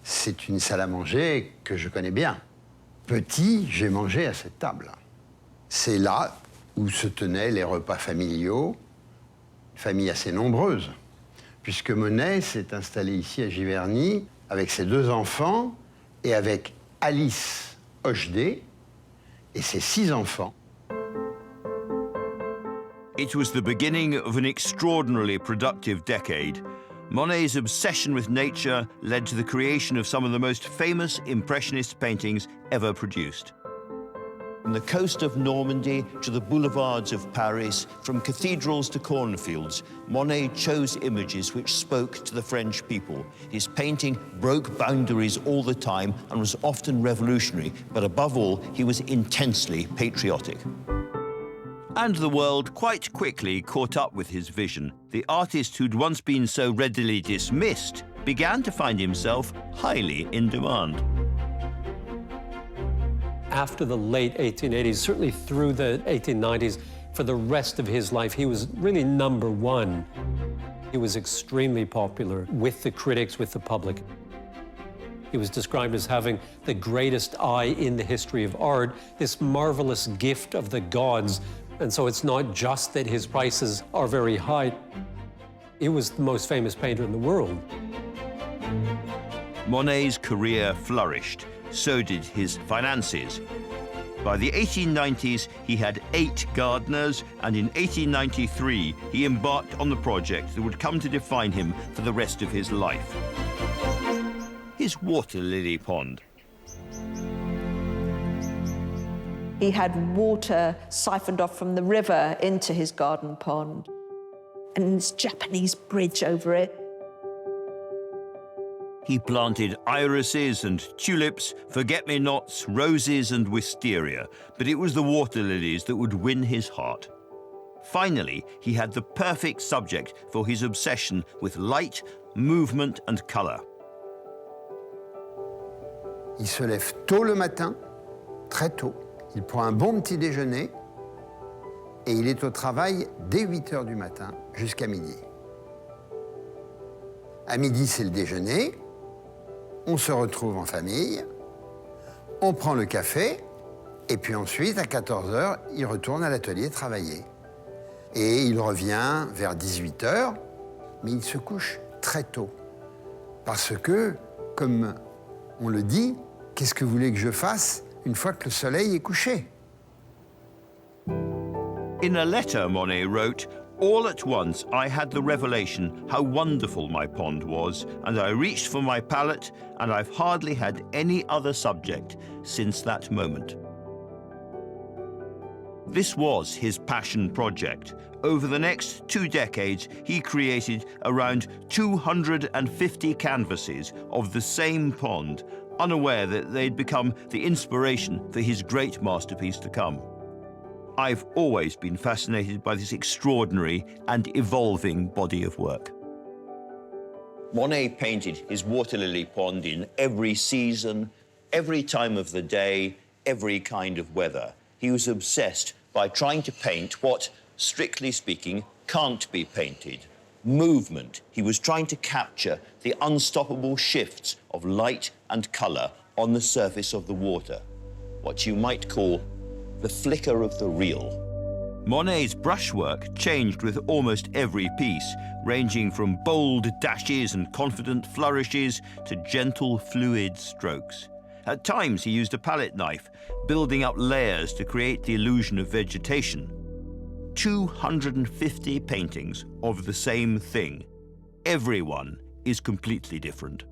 C'est une salle à manger que je connais bien. Petit, j'ai mangé à cette table. C'est là où se tenaient les repas familiaux, famille assez nombreuse, puisque Monet s'est installé ici à Giverny avec ses 2 enfants et avec Alice Hochdé et ses 6 enfants. It was the beginning of an extraordinarily productive decade. Monet's obsession with nature led to the creation of some of the most famous Impressionist paintings ever produced. From the coast of Normandy to the boulevards of Paris, from cathedrals to cornfields, Monet chose images which spoke to the French people. His painting broke boundaries all the time and was often revolutionary, but above all, he was intensely patriotic. And the world quite quickly caught up with his vision. The artist who'd once been so readily dismissed began to find himself highly in demand. After the late 1880s, certainly through the 1890s, for the rest of his life, he was really #1. He was extremely popular with the critics, with the public. He was described as having the greatest eye in the history of art, this marvelous gift of the gods. And so it's not just that his prices are very high. He was the most famous painter in the world. Monet's career flourished. So did his finances. By the 1890s, he had 8 gardeners, and in 1893, he embarked on the project that would come to define him for the rest of his life. His water lily pond. He had water siphoned off from the river into his garden pond, and this Japanese bridge over it. He planted irises and tulips, forget-me-nots, roses and wisteria, but it was the water lilies that would win his heart. Finally, he had the perfect subject for his obsession with light, movement and color. Il se lève tôt le matin, très tôt. Il prend un bon petit déjeuner et il est au travail dès 8 heures du matin jusqu'à midi. À midi, c'est le déjeuner. On se retrouve en famille, on prend le café, et puis ensuite, à 14 heures, il retourne à l'atelier travailler. Et il revient vers 18 heures, mais il se couche très tôt. Parce que, comme on le dit, qu'est-ce que vous voulez que je fasse une fois que le soleil est couché? In a letter, Monet wrote, "All at once I had the revelation how wonderful my pond was, and I reached for my palette, and I've hardly had any other subject since that moment." This was his passion project. Over the next 2 decades, he created around 250 canvases of the same pond, unaware that they'd become the inspiration for his great masterpiece to come. I've always been fascinated by this extraordinary and evolving body of work. Monet painted his water lily pond in every season, every time of the day, every kind of weather. He was obsessed by trying to paint what, strictly speaking, can't be painted. Movement. He was trying to capture the unstoppable shifts of light and colour on the surface of the water, what you might call the flicker of the real. Monet's brushwork changed with almost every piece, ranging from bold dashes and confident flourishes to gentle, fluid strokes. At times, he used a palette knife, building up layers to create the illusion of vegetation. 250 paintings of the same thing. Everyone is completely different.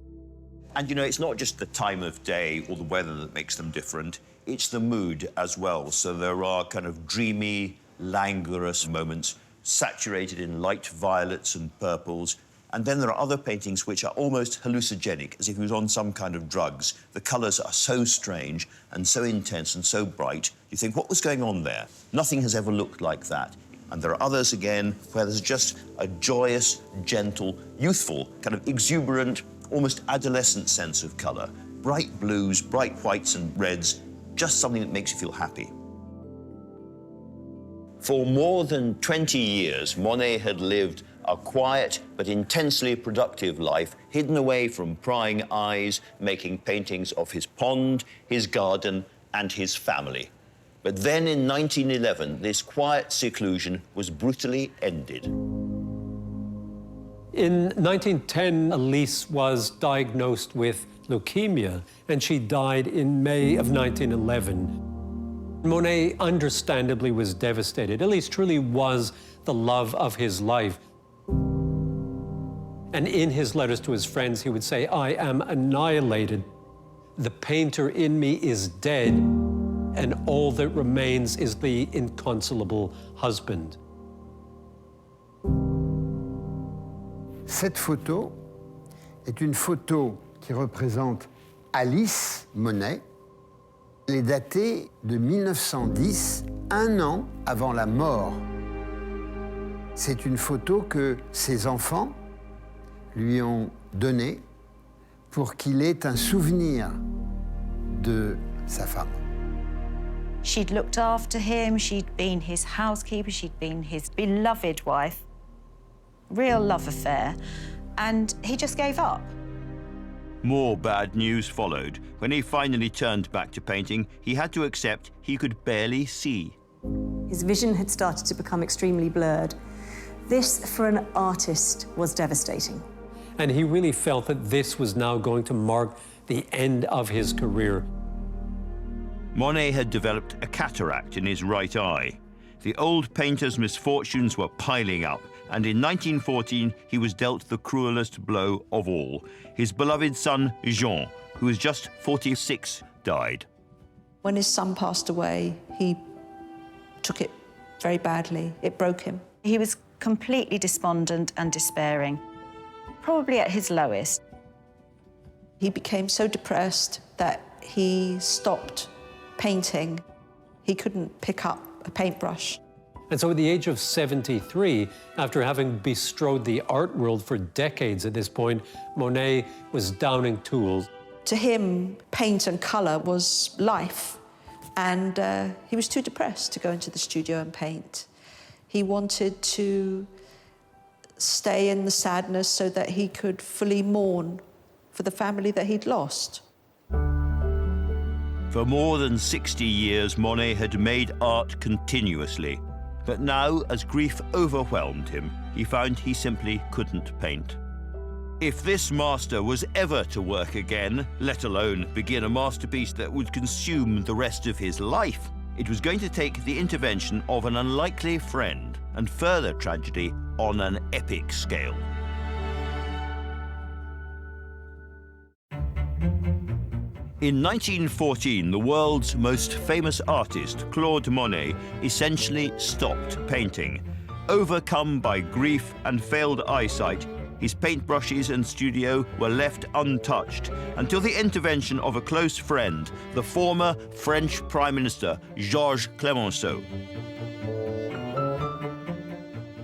And you know, it's not just the time of day or the weather that makes them different, it's the mood as well. So there are kind of dreamy, languorous moments, saturated in light violets and purples. And then there are other paintings which are almost hallucinogenic, as if he was on some kind of drugs. The colours are so strange and so intense and so bright. You think, what was going on there? Nothing has ever looked like that. And there are others, again, where there's just a joyous, gentle, youthful, kind of exuberant, almost adolescent sense of colour. Bright blues, bright whites and reds, just something that makes you feel happy. For more than 20 years, Monet had lived a quiet but intensely productive life, hidden away from prying eyes, making paintings of his pond, his garden, and his family. But then in 1911, this quiet seclusion was brutally ended. In 1910, Elise was diagnosed with leukemia, and she died in May of 1911. Monet understandably was devastated. Elise truly was the love of his life. And in his letters to his friends, he would say, "I am annihilated. The painter in me is dead, and all that remains is the inconsolable husband." Cette photo est une photo qui représente Alice Monet. Elle est datée de 1910, un an avant la mort. C'est une photo que ses enfants lui ont donnée pour qu'il ait un souvenir de sa femme. She'd looked after him, she'd been his housekeeper, she'd been his beloved wife. Real love affair, and he just gave up. More bad news followed. When he finally turned back to painting, he had to accept he could barely see. His vision had started to become extremely blurred. This, for an artist, was devastating. And he really felt that this was now going to mark the end of his career. Monet had developed a cataract in his right eye. The old painter's misfortunes were piling up, and in 1914 he was dealt the cruelest blow of all. His beloved son, Jean, who was just 46, died. When his son passed away, he took it very badly. It broke him. He was completely despondent and despairing, probably at his lowest. He became so depressed that he stopped painting. He couldn't pick up a paintbrush. And so at the age of 73, after having bestrode the art world for decades at this point, Monet was downing tools. To him, paint and colour was life, and he was too depressed to go into the studio and paint. He wanted to stay in the sadness so that he could fully mourn for the family that he'd lost. For more than 60 years, Monet had made art continuously. But now, as grief overwhelmed him, he found he simply couldn't paint. If this master was ever to work again, let alone begin a masterpiece that would consume the rest of his life, it was going to take the intervention of an unlikely friend and further tragedy on an epic scale. In 1914, the world's most famous artist, Claude Monet, essentially stopped painting. Overcome by grief and failed eyesight, his paintbrushes and studio were left untouched until the intervention of a close friend, the former French Prime Minister, Georges Clemenceau.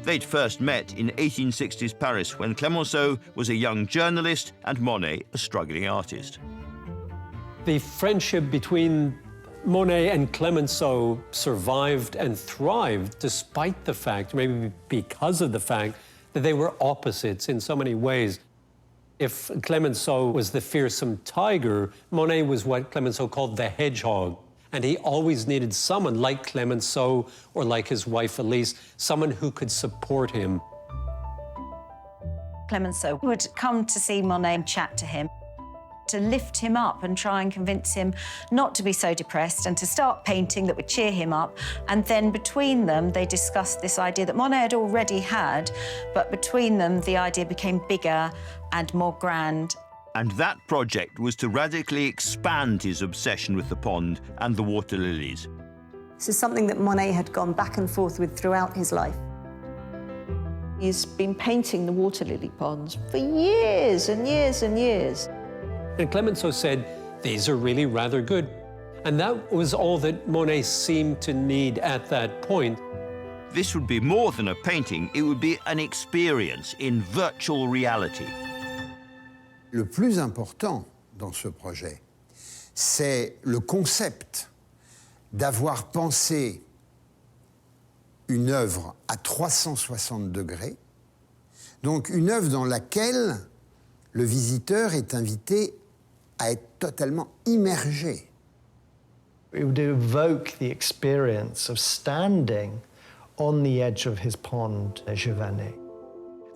They'd first met in 1860s Paris when Clemenceau was a young journalist and Monet a struggling artist. The friendship between Monet and Clemenceau survived and thrived despite the fact, maybe because of the fact, that they were opposites in so many ways. If Clemenceau was the fearsome tiger, Monet was what Clemenceau called the hedgehog. And he always needed someone like Clemenceau or like his wife Elise, someone who could support him. Clemenceau would come to see Monet and chat to him, to lift him up and try and convince him not to be so depressed and to start painting that would cheer him up. And then between them, they discussed this idea that Monet had already had, but between them, the idea became bigger and more grand. And that project was to radically expand his obsession with the pond and the water lilies. This is something that Monet had gone back and forth with throughout his life. He's been painting the water lily ponds for years and years and years. And Clemenceau said, these are really rather good. And that was all that Monet seemed to need at that point. This would be more than a painting, it would be an experience in virtual reality. Le plus important dans ce projet, c'est le concept d'avoir pensé une œuvre à 360 degrés, donc une œuvre dans laquelle le visiteur est invité à être totalement immergé. It would evoke the experience of standing on the edge of his pond, Giovanni.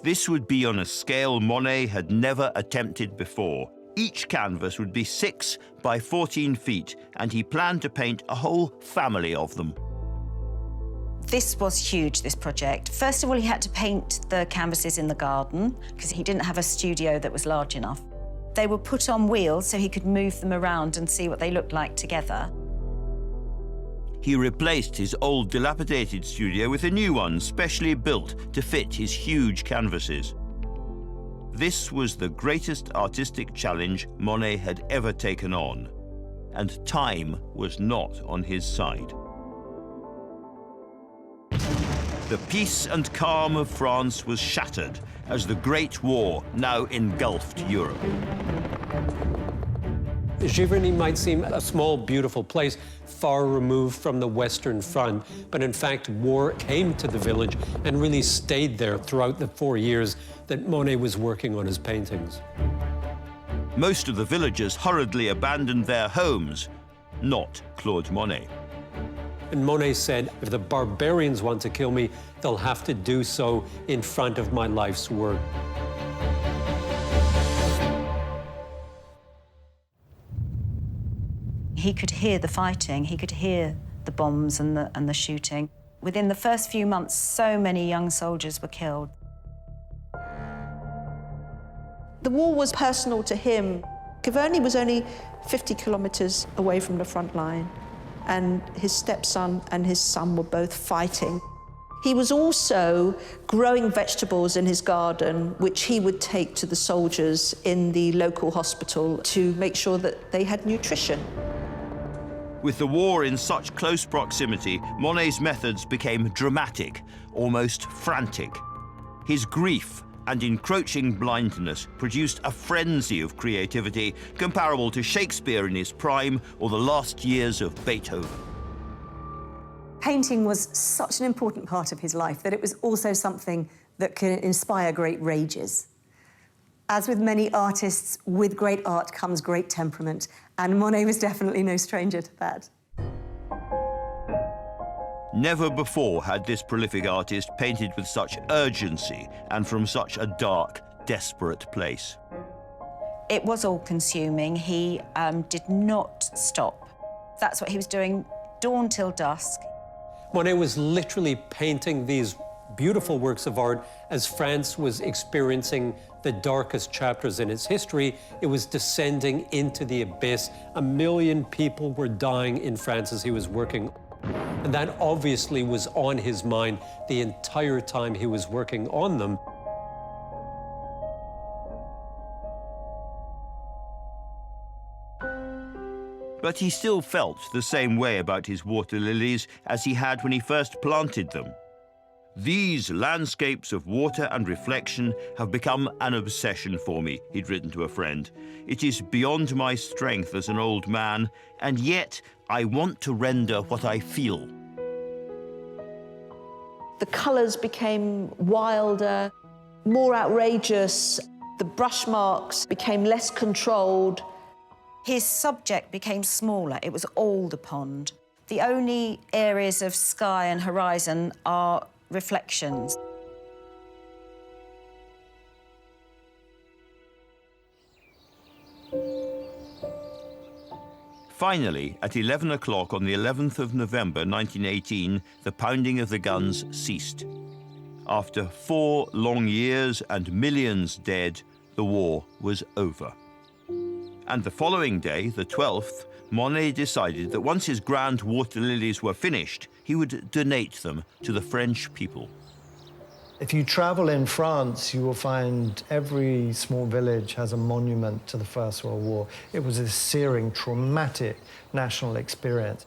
This would be on a scale Monet had never attempted before. Each canvas would be 6 by 14 feet, and he planned to paint a whole family of them. This was huge, this project. First of all, he had to paint the canvases in the garden because he didn't have a studio that was large enough. They were put on wheels so he could move them around and see what they looked like together. He replaced his old dilapidated studio with a new one specially built to fit his huge canvases. This was the greatest artistic challenge Monet had ever taken on, and time was not on his side. The peace and calm of France was shattered as the Great War now engulfed Europe. Giverny might seem a small, beautiful place, far removed from the Western Front, but in fact, war came to the village and really stayed there throughout the 4 years that Monet was working on his paintings. Most of the villagers hurriedly abandoned their homes, not Claude Monet. And Monet said, if the barbarians want to kill me, they'll have to do so in front of my life's work. He could hear the fighting, he could hear the bombs and the shooting. Within the first few months, so many young soldiers were killed. The war was personal to him. Giverny was only 50 kilometers away from the front line, and his stepson and his son were both fighting. He was also growing vegetables in his garden, which he would take to the soldiers in the local hospital to make sure that they had nutrition. With the war in such close proximity, Monet's methods became dramatic, almost frantic. His grief and encroaching blindness produced a frenzy of creativity comparable to Shakespeare in his prime or the last years of Beethoven. Painting was such an important part of his life that it was also something that can inspire great rages. As with many artists, with great art comes great temperament, and Monet was definitely no stranger to that. Never before had this prolific artist painted with such urgency and from such a dark, desperate place. It was all-consuming. He did not stop. That's what he was doing, dawn till dusk. Monet was literally painting these beautiful works of art as France was experiencing the darkest chapters in its history. It was descending into the abyss. 1 million people were dying in France as he was working. And that obviously was on his mind the entire time he was working on them. But he still felt the same way about his water lilies as he had when he first planted them. These landscapes of water and reflection have become an obsession for me, he'd written to a friend. It is beyond my strength as an old man, and yet I want to render what I feel. The colours became wilder, more outrageous. The brush marks became less controlled. His subject became smaller. It was all the pond. The only areas of sky and horizon are reflections. Finally, at 11 o'clock on the 11th of November 1918, the pounding of the guns ceased. After 4 long years and millions dead, the war was over. And the following day, the 12th, Monet decided that once his grand water lilies were finished, he would donate them to the French people. If you travel in France, you will find every small village has a monument to the First World War. It was a searing, traumatic national experience.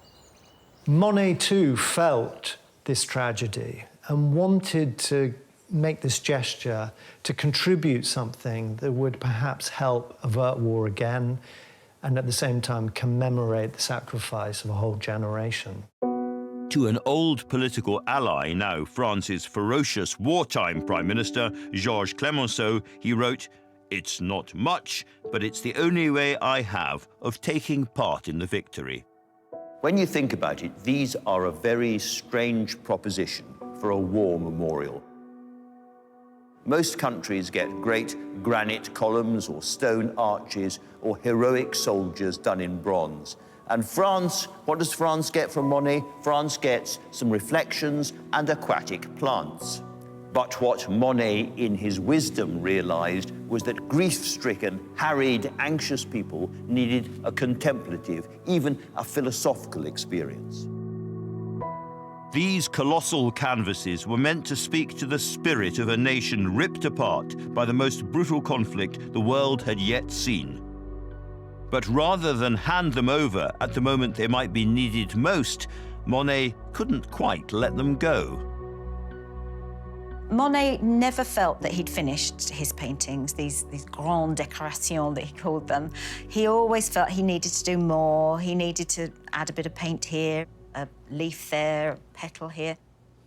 Monet, too, felt this tragedy and wanted to make this gesture to contribute something that would perhaps help avert war again and at the same time commemorate the sacrifice of a whole generation. To an old political ally, now France's ferocious wartime Prime Minister, Georges Clemenceau, he wrote, "It's not much, but it's the only way I have of taking part in the victory." When you think about it, these are a very strange proposition for a war memorial. Most countries get great granite columns or stone arches or heroic soldiers done in bronze. And France, what does France get from Monet? France gets some reflections and aquatic plants. But what Monet, in his wisdom, realized was that grief-stricken, harried, anxious people needed a contemplative, even a philosophical experience. These colossal canvases were meant to speak to the spirit of a nation ripped apart by the most brutal conflict the world had yet seen. But rather than hand them over at the moment they might be needed most, Monet couldn't quite let them go. Monet never felt that he'd finished his paintings, these grandes décorations that he called them. He always felt he needed to do more. He needed to add a bit of paint here, a leaf there, a petal here.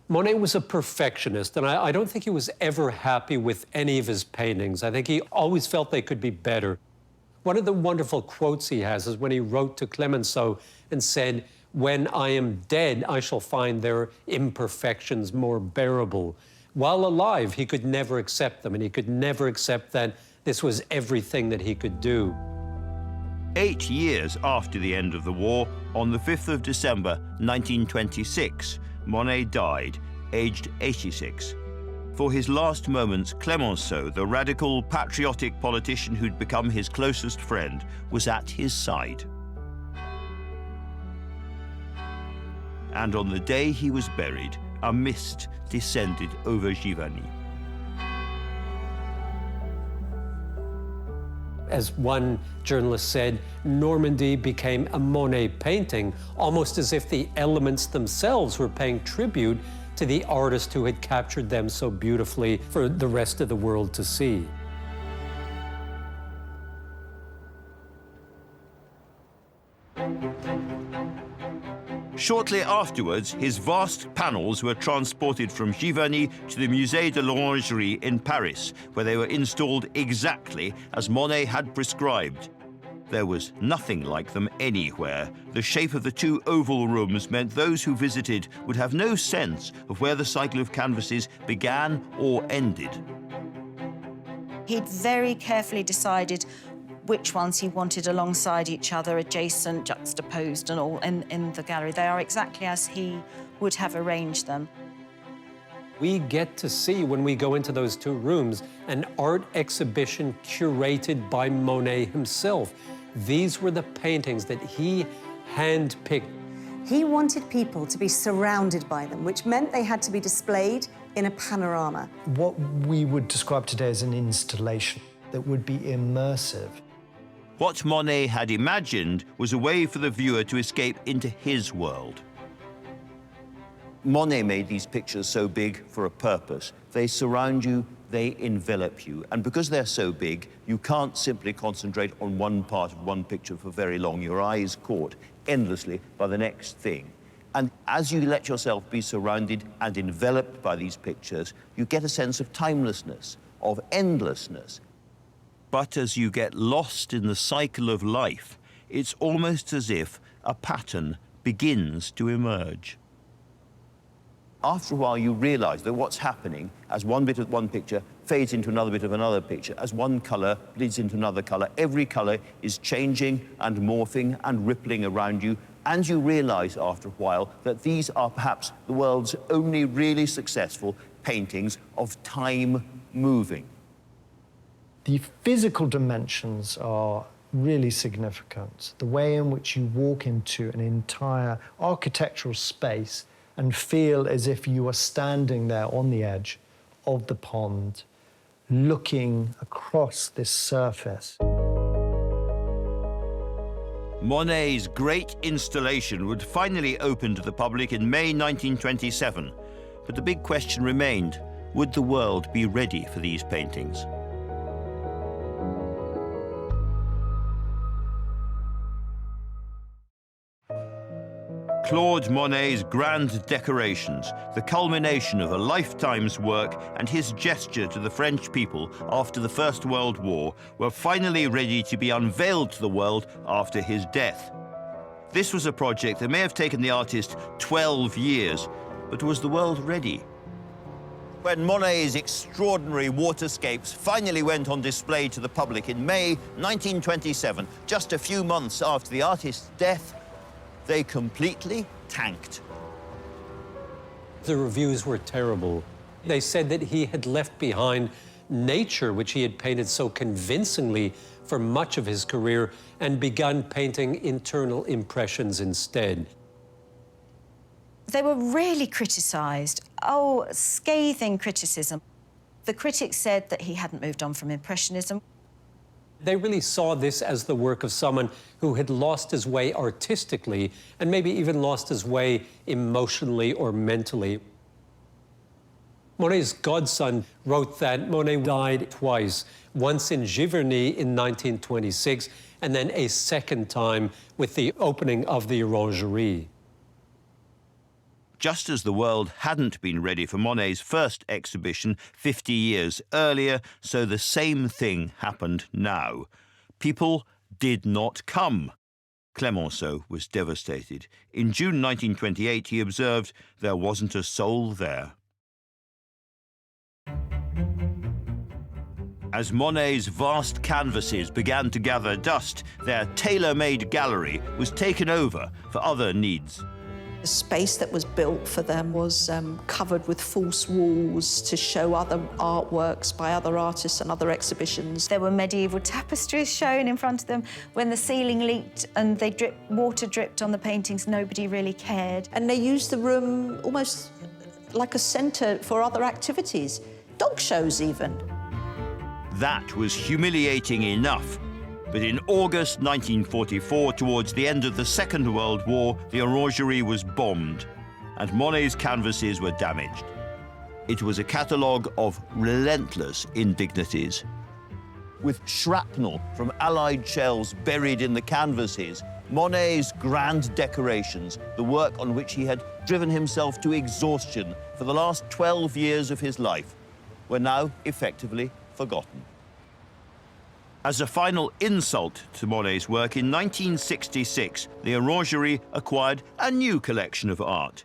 Monet was a perfectionist, and I don't think he was ever happy with any of his paintings. I think he always felt they could be better. One of the wonderful quotes he has is when he wrote to Clemenceau and said, "When I am dead, I shall find their imperfections more bearable." While alive, he could never accept them, and he could never accept that this was everything that he could do. 8 years after the end of the war, on the 5th of December 1926, Monet died, aged 86. For his last moments, Clemenceau, the radical, patriotic politician who'd become his closest friend, was at his side. And on the day he was buried, a mist descended over Giverny. As one journalist said, Normandy became a Monet painting, almost as if the elements themselves were paying tribute to the artist who had captured them so beautifully for the rest of the world to see. Shortly afterwards, his vast panels were transported from Giverny to the Musée de l'Orangerie in Paris, where they were installed exactly as Monet had prescribed. There was nothing like them anywhere. The shape of the two oval rooms meant those who visited would have no sense of where the cycle of canvases began or ended. He'd very carefully decided which ones he wanted alongside each other, adjacent, juxtaposed and all in the gallery. They are exactly as he would have arranged them. We get to see, when we go into those two rooms, an art exhibition curated by Monet himself. These were the paintings that he hand-picked. He wanted people to be surrounded by them, which meant they had to be displayed in a panorama. What we would describe today as an installation that would be immersive. What Monet had imagined was a way for the viewer to escape into his world. Monet made these pictures so big for a purpose. They surround you, they envelop you. And because they're so big, you can't simply concentrate on one part of one picture for very long. Your eye is caught endlessly by the next thing. And as you let yourself be surrounded and enveloped by these pictures, you get a sense of timelessness, of endlessness. But as you get lost in the cycle of life, it's almost as if a pattern begins to emerge. After a while, you realize that what's happening as one bit of one picture fades into another bit of another picture, as one color bleeds into another color, every color is changing and morphing and rippling around you, and you realize after a while that these are perhaps the world's only really successful paintings of time moving. The physical dimensions are really significant. The way in which you walk into an entire architectural space and feel as if you are standing there on the edge of the pond, looking across this surface. Monet's great installation would finally open to the public in May 1927. But the big question remained, would the world be ready for these paintings? Claude Monet's grand decorations, the culmination of a lifetime's work and his gesture to the French people after the First World War, were finally ready to be unveiled to the world after his death. This was a project that may have taken the artist 12 years, but was the world ready? When Monet's extraordinary waterscapes finally went on display to the public in May 1927, just a few months after the artist's death, they completely tanked. The reviews were terrible. They said that he had left behind nature, which he had painted so convincingly for much of his career, and begun painting internal impressions instead. They were really criticised. Oh, scathing criticism. The critics said that he hadn't moved on from Impressionism. They really saw this as the work of someone who had lost his way artistically and maybe even lost his way emotionally or mentally. Monet's godson wrote that Monet died twice, once in Giverny in 1926 and then a second time with the opening of the Orangerie. Just as the world hadn't been ready for Monet's first exhibition 50 years earlier, so the same thing happened now. People did not come. Clemenceau was devastated. In June 1928, he observed there wasn't a soul there. As Monet's vast canvases began to gather dust, their tailor-made gallery was taken over for other needs. The space that was built for them was covered with false walls to show other artworks by other artists and other exhibitions. There were medieval tapestries shown in front of them. When the ceiling leaked and water dripped on the paintings, nobody really cared. And they used the room almost like a centre for other activities, dog shows even. That was humiliating enough. But in August 1944, towards the end of the Second World War, the Orangerie was bombed and Monet's canvases were damaged. It was a catalogue of relentless indignities. With shrapnel from Allied shells buried in the canvases, Monet's grand decorations, the work on which he had driven himself to exhaustion for the last 12 years of his life, were now effectively forgotten. As a final insult to Monet's work, in 1966, the Orangerie acquired a new collection of art.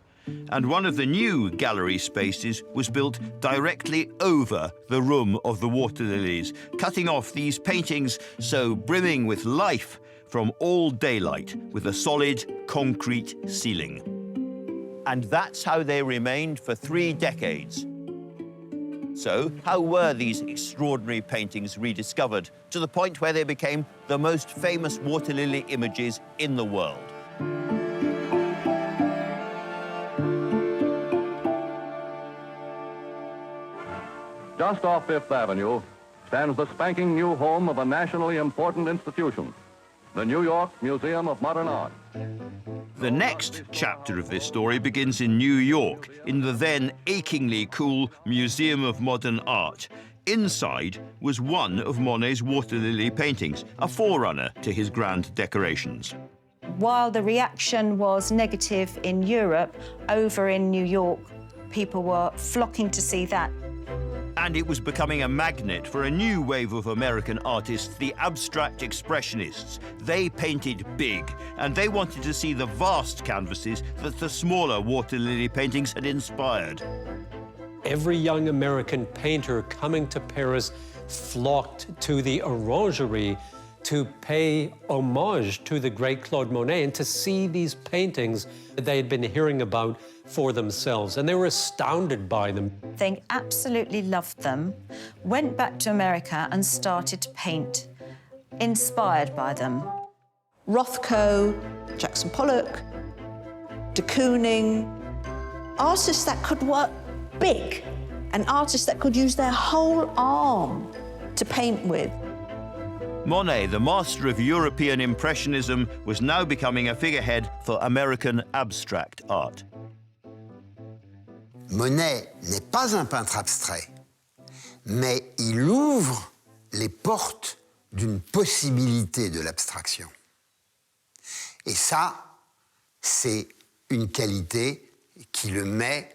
And one of the new gallery spaces was built directly over the room of the water lilies, cutting off these paintings so brimming with life from all daylight with a solid concrete ceiling. And that's how they remained for 3 decades. So, how were these extraordinary paintings rediscovered to the point where they became the most famous water lily images in the world? Just off Fifth Avenue stands the spanking new home of a nationally important institution, the New York Museum of Modern Art. The next chapter of this story begins in New York, in the then achingly cool Museum of Modern Art. Inside was one of Monet's water lily paintings, a forerunner to his grand decorations. While the reaction was negative in Europe, over in New York, people were flocking to see that. And it was becoming a magnet for a new wave of American artists, the abstract expressionists. They painted big, and they wanted to see the vast canvases that the smaller water lily paintings had inspired. Every young American painter coming to Paris flocked to the Orangerie to pay homage to the great Claude Monet and to see these paintings that they had been hearing about for themselves, and they were astounded by them. They absolutely loved them, went back to America and started to paint, inspired by them. Rothko, Jackson Pollock, de Kooning, artists that could work big, and artists that could use their whole arm to paint with. Monet, the master of European Impressionism, was now becoming a figurehead for American abstract art. Monet n'est pas un peintre abstrait, mais il ouvre les portes d'une possibilité de l'abstraction. Et ça, c'est une qualité qui le met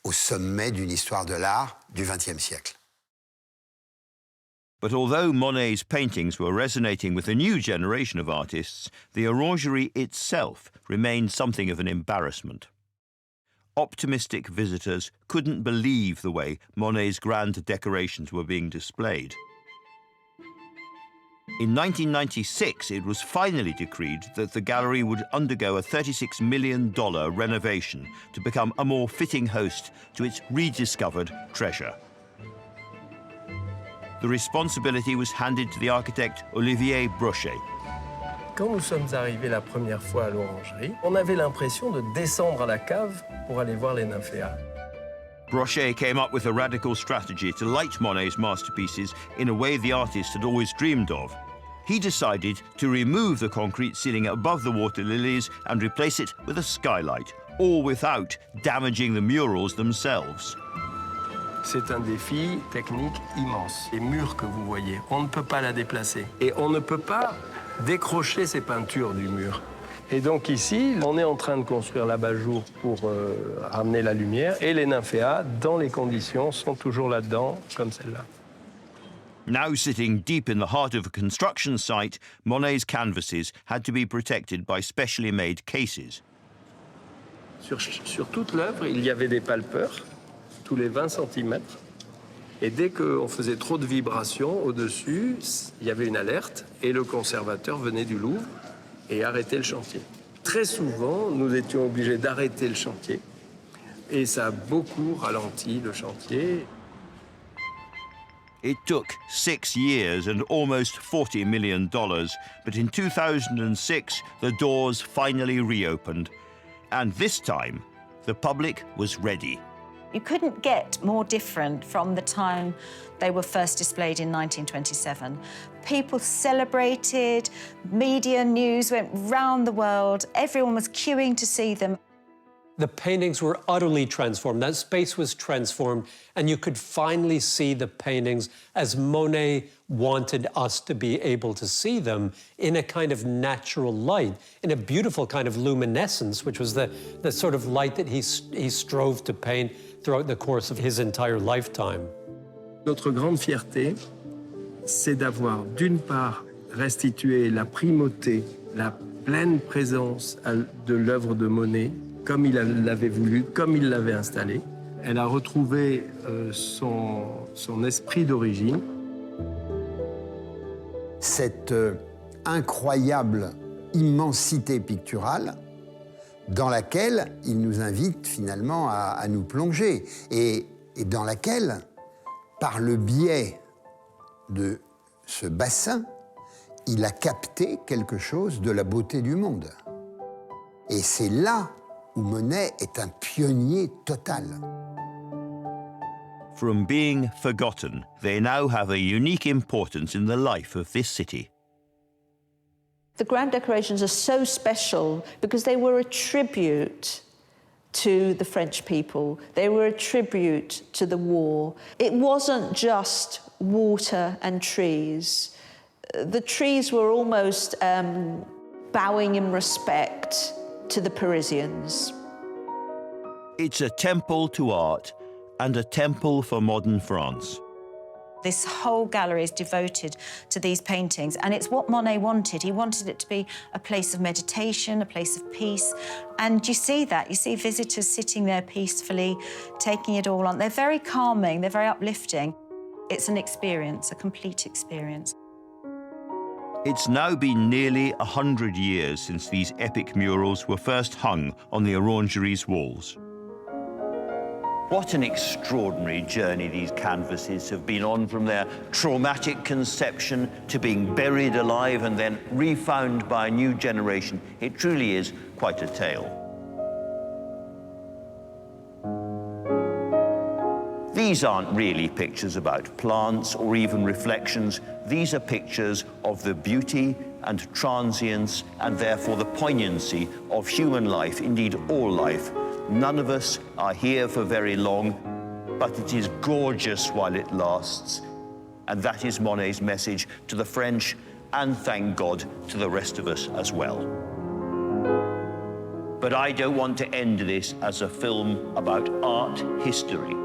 au sommet d'une histoire de l'art du XXe siècle. But although Monet's paintings were resonating with a new generation of artists, the orangery itself remained something of an embarrassment. Optimistic visitors couldn't believe the way Monet's grand decorations were being displayed. In 1996, it was finally decreed that the gallery would undergo a $36 million renovation to become a more fitting host to its rediscovered treasure. The responsibility was handed to the architect Olivier Brochet. Quand nous sommes arrivés la première fois à l'orangerie, on avait l'impression de descendre à la cave pour aller voir les nymphéas. Brochet came up with a radical strategy to light Monet's masterpieces in a way the artist had always dreamed of. He decided to remove the concrete ceiling above the water lilies and replace it with a skylight, all without damaging the murals themselves. C'est un défi technique immense. Les murs que vous voyez, on ne peut pas la déplacer. Et on ne peut pas décrocher ces peintures du mur. Et donc ici, on est en train de construire l'abat-jour pour ramener la lumière. Et les nymphéas, dans les conditions, sont toujours là-dedans, comme celle-là. Now sitting deep in the heart of a construction site, Monet's canvases had to be protected by specially made cases. Sur toute l'œuvre, il y avait des palpeurs, tous les 20 cm. Et dès qu'on faisait trop de vibrations au-dessus, il y avait une alerte et le conservateur venait du Louvre et arrêtait le chantier. Très souvent, nous étions obligés d'arrêter le chantier et ça a beaucoup ralenti le chantier. It took 6 years and almost $40 million, but in 2006, the doors finally reopened. And this time, the public was ready. You couldn't get more different from the time they were first displayed in 1927. People celebrated, media news went round the world, everyone was queuing to see them. The paintings were utterly transformed. That space was transformed, and you could finally see the paintings as Monet wanted us to be able to see them, in a kind of natural light, in a beautiful kind of luminescence, which was the sort of light that he strove to paint throughout the course of his entire lifetime. Notre grande fierté, c'est d'avoir, d'une part, restitué la primauté, la pleine présence de l'œuvre de Monet, comme il l'avait voulu, comme il l'avait installé. Elle a retrouvé son esprit d'origine. Cette incroyable immensité picturale dans laquelle il nous invite finalement à nous plonger et dans laquelle, par le biais de ce bassin, il a capté quelque chose de la beauté du monde. Et c'est là où Monet est un pionnier total. From being forgotten, they now have a unique importance in the life of this city. The grand decorations are so special because they were a tribute to the French people. They were a tribute to the war. It wasn't just water and trees. The trees were almost bowing in respect to the Parisians. It's a temple to art and a temple for modern France. This whole gallery is devoted to these paintings, and it's what Monet wanted. He wanted it to be a place of meditation, a place of peace, and you see that. You see visitors sitting there peacefully, taking it all on. They're very calming, they're very uplifting. It's an experience, a complete experience. It's now been nearly 100 years since these epic murals were first hung on the Orangery's walls. What an extraordinary journey these canvases have been on, from their traumatic conception to being buried alive and then refound by a new generation. It truly is quite a tale. These aren't really pictures about plants or even reflections. These are pictures of the beauty and transience and therefore the poignancy of human life, indeed all life, None of us are here for very long, but it is gorgeous while it lasts. And that is Monet's message to the French, and thank God, to the rest of us as well. But I don't want to end this as a film about art history.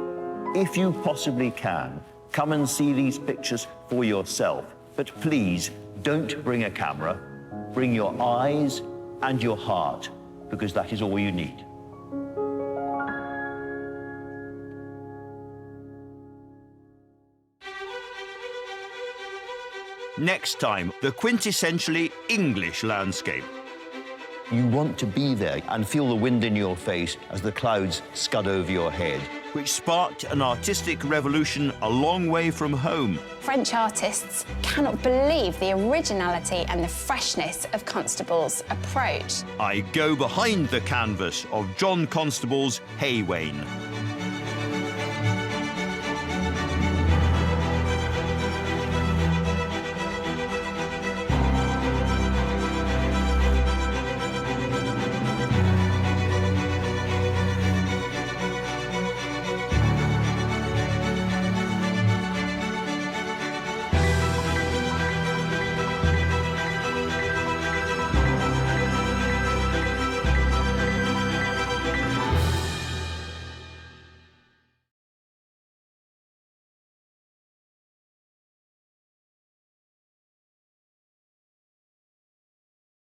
If you possibly can, come and see these pictures for yourself. But please, don't bring a camera. Bring your eyes and your heart, because that is all you need. Next time, the quintessentially English landscape. You want to be there and feel the wind in your face as the clouds scud over your head, which sparked an artistic revolution a long way from home. French artists cannot believe the originality and the freshness of Constable's approach. I go behind the canvas of John Constable's Hay Wain.